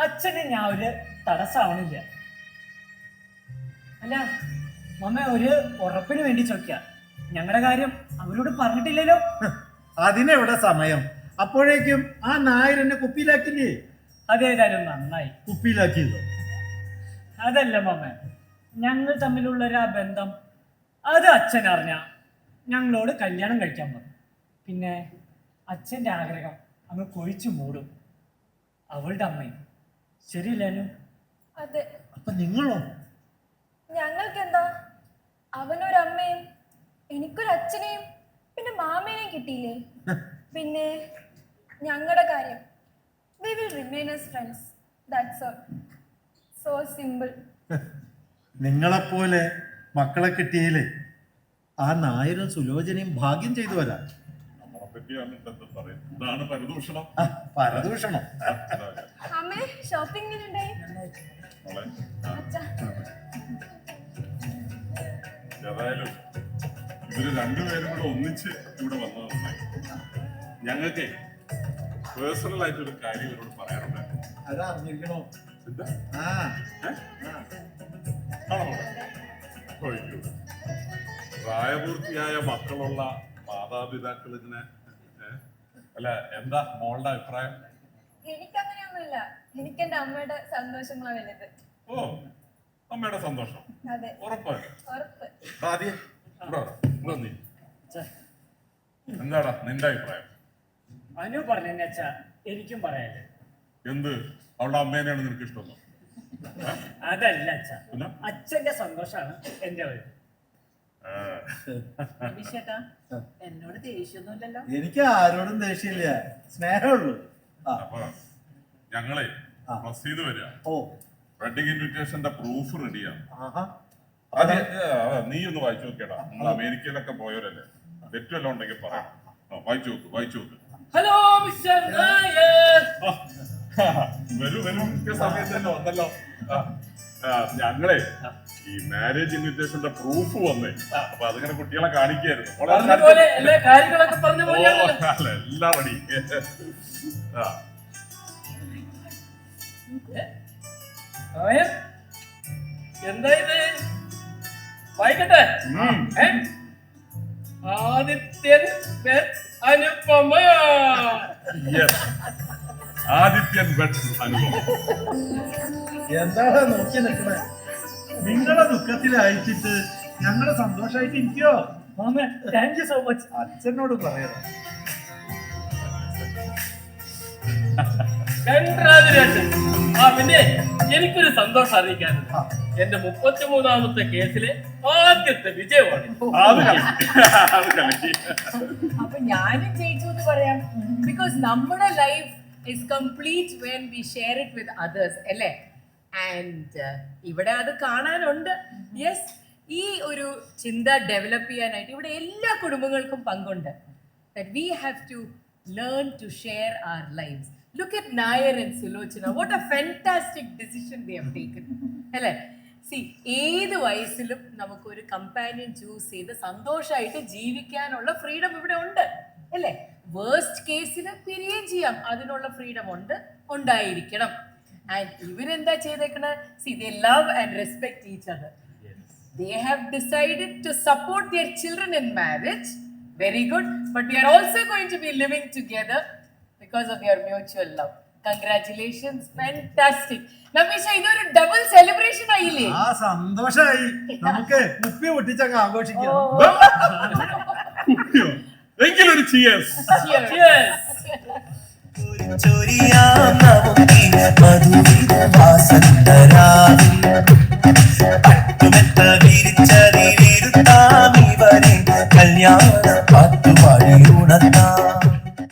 അച്ഛന് ഞാൻ ഒരു തടസ്സമാവണില്ല. അല്ല മമ്മ, ഒരു ഉറപ്പിന് വേണ്ടി ചോദിക്ക, ഞങ്ങളുടെ കാര്യം അവരോട് പറഞ്ഞിട്ടില്ലല്ലോ. അതിനെവിടെ സമയം? അപ്പോഴേക്കും ആ നായർ എന്നെ കുപ്പിയിലാക്കില്ലേ? അതേതായാലും നന്നായി. കുപ്പിയിലാക്കിയതോ? അതല്ല മമ്മ, ഞങ്ങൾ തമ്മിലുള്ളൊരു ആ ബന്ധം അത് അച്ഛൻ അറിഞ്ഞ ഞങ്ങളോട് കല്യാണം കഴിക്കാൻ പറഞ്ഞു. പിന്നെ അച്ഛൻ്റെ ആഗ്രഹം അങ്ങ് കൊഴിച്ചു മൂടും. അവളുടെ അമ്മയും ശരിയല്ലാനു? അതെ. അപ്പൊ നിങ്ങളോ? ഞങ്ങൾക്കെന്താ, അവനൊരമ്മയും എനിക്കൊരു അച്ഛനെയും പിന്നെ മാമേനെയും കിട്ടിയില്ലേ. പിന്നെ ഞങ്ങളുടെ കാര്യം, we will remain as friends, that's all. So simple. നിങ്ങളെപ്പോലെ മക്കളെ കിട്ടിയില്ലേ ആ നായരും സുലോചനയും ഭാഗ്യം ചെയ്തു വരാൻ. നമ്മളെ പറ്റിയാണ് എന്ത് പറയും? ഇതാണ് പരദൂഷണം. പരദൂഷണം. അമ്മേ, ഷോപ്പിംഗ് ഉണ്ടായി? മോളെ, അച്ഛാ, ഏതായാലും ഇവര് രണ്ടുപേരും കൂടെ ഒന്നിച്ച് ഇവിടെ വന്നത് നന്നായി. ഞങ്ങൾക്ക് പേഴ്സണൽ ആയിട്ടൊരു കാര്യം ഇവരോട് പറയാനുണ്ടായിരുന്നു. അതാ അറിഞ്ഞിരിക്കണോ? എന്താ? ആ ആണോ മോളെ? ഒയ്യോ. പ്രായപൂർത്തിയായ മക്കളുള്ള മാതാപിതാക്കൾ ഇതിനെ അല്ല, എന്താ മോളുടെ അഭിപ്രായം? എനിക്കങ്ങനെയൊന്നുമില്ല. എനിക്ക് എന്റെ അമ്മയുടെ സന്തോഷമാണ് വലുത്. ഓ, അമ്മയുടെ സന്തോഷം അതെ, ഉറപ്പാണ്. ഉറപ്പ്. ആദ്യം എന്താടാ നിന്റെ അഭിപ്രായം? അനു പറഞ്ഞ അച്ഛ, എനിക്കും പറയാല്ലേ. എന്ത്, അവളുടെ അമ്മേനെയാണ് നിനക്ക് ഇഷ്ടമോ? അതല്ല അച്ഛ, പിന്നെ? അച്ഛന്റെ സന്തോഷാണ് എന്റെ വലുത്. ചേട്ടാ, എന്നോട് ദേഷ്യമൊന്നുമില്ലല്ലോ? എനിക്ക് ആരോടും ദേഷ്യമില്ല, സ്നേഹമുള്ളൂ. അപ്പൊ ഞങ്ങളെ റസീദ് വരിക. ഓ, വെഡിങ് ഇൻവിറ്റേഷന്റെ പ്രൂഫ് റെഡിയാണ്. ആഹാ. നീ ഒന്ന് വായിച്ചു നോക്കിയടാ. നമ്മൾ അമേരിക്കയിലൊക്കെ പോയവരല്ലേ, തെറ്റെല്ലാം ഉണ്ടെങ്കിൽ പറയാം. വായിച്ചു നോക്ക്, വായിച്ചു നോക്ക്. Hello mister Nair. വരൂ വരൂ, സമയത്ത് തന്നെ വന്നല്ലോ. ഞങ്ങളെ ഈ മാരേജ് ഇൻവിറ്റേഷന്റെ പ്രൂഫ് വന്നേ, അപ്പൊ അതിങ്ങനെ കുട്ടികളെ കാണിക്കായിരുന്നു. അതുപോലെ എല്ലാ കാര്യങ്ങളൊക്കെ പറഞ്ഞ പോലെ എല്ലാം റെഡി. എന്താ ഇത്? വായിക്കട്ടെ. ആദിത്യൻ അനുപമ. ആദിത്യൻ ബെറ്റ്സ് അനുഭവം. എന്താണ് നോക്കി നിൽക്കണേ? നിങ്ങളെ ദുഃഖത്തിലായിട്ടിട്ട് ഞങ്ങളെ സന്തോഷമായിട്ട് ഇരിക്കോ? മാമ, താങ്ക് യു സോ മച്ച്. അച്ഛനോട് പറയാം. കൺഗ്രാജുലേഷൻ. പിന്നെ എനിക്കൊരു സന്തോഷം അറിയിക്കാനുണ്ട്. എന്റെ 33ാമത്തെ കേസിലെ ആദ്യത്തെ വിജയമാണ്. അപ്പൊ ഞാനും ജയിച്ചു എന്ന് പറയാം. ബിക്കോസ് നമ്മുടെ life is complete when we share it with others, അല്ലേ? ആൻഡ് ഇവിടെ അത് കാണാനുണ്ട്. യെസ്, ഈ ഒരു ചിന്ത ഡെവലപ്പ് ചെയ്യാനായിട്ട് ഇവിടെ എല്ലാ കുടുംബങ്ങൾക്കും പങ്കുണ്ട്. that we have to learn to share our lives. Look at Nair and Sulochana. What a fantastic decision they have taken. അല്ലേ? See, ഏത് വയസ്സിലും നമുക്കൊരു കമ്പാനിയൻ ചൂസ് ചെയ്ത് സന്തോഷമായിട്ട് ജീവിക്കാനുള്ള ഫ്രീഡം ഇവിടെ ഉണ്ട്, അല്ലേ? വേഴ്സ്റ്റ് കേസിൽ പിരിയുകയും ചെയ്യാം, അതിനുള്ള ഫ്രീഡം ഉണ്ടായിരിക്കണം. ആൻഡ് ഇവരെന്താ ചെയ്തേക്കണ? See, they love and respect each other. They have decided to support their children in marriage. Very good. But we are also going to be living together because of your mutual love. Congratulations. Fantastic. നമീഷ, ഇതൊരു double celebration ആയില്ലേ? ആ, സന്തോഷായി. നമുക്ക് കുപ്പി പൊട്ടിച്ചങ്ങ് ആഘോഷിക്കാം. എങ്കിലൊരു cheers. Cheers. കല്യാണ പാട്ടുപാടി ഉണർത്താം.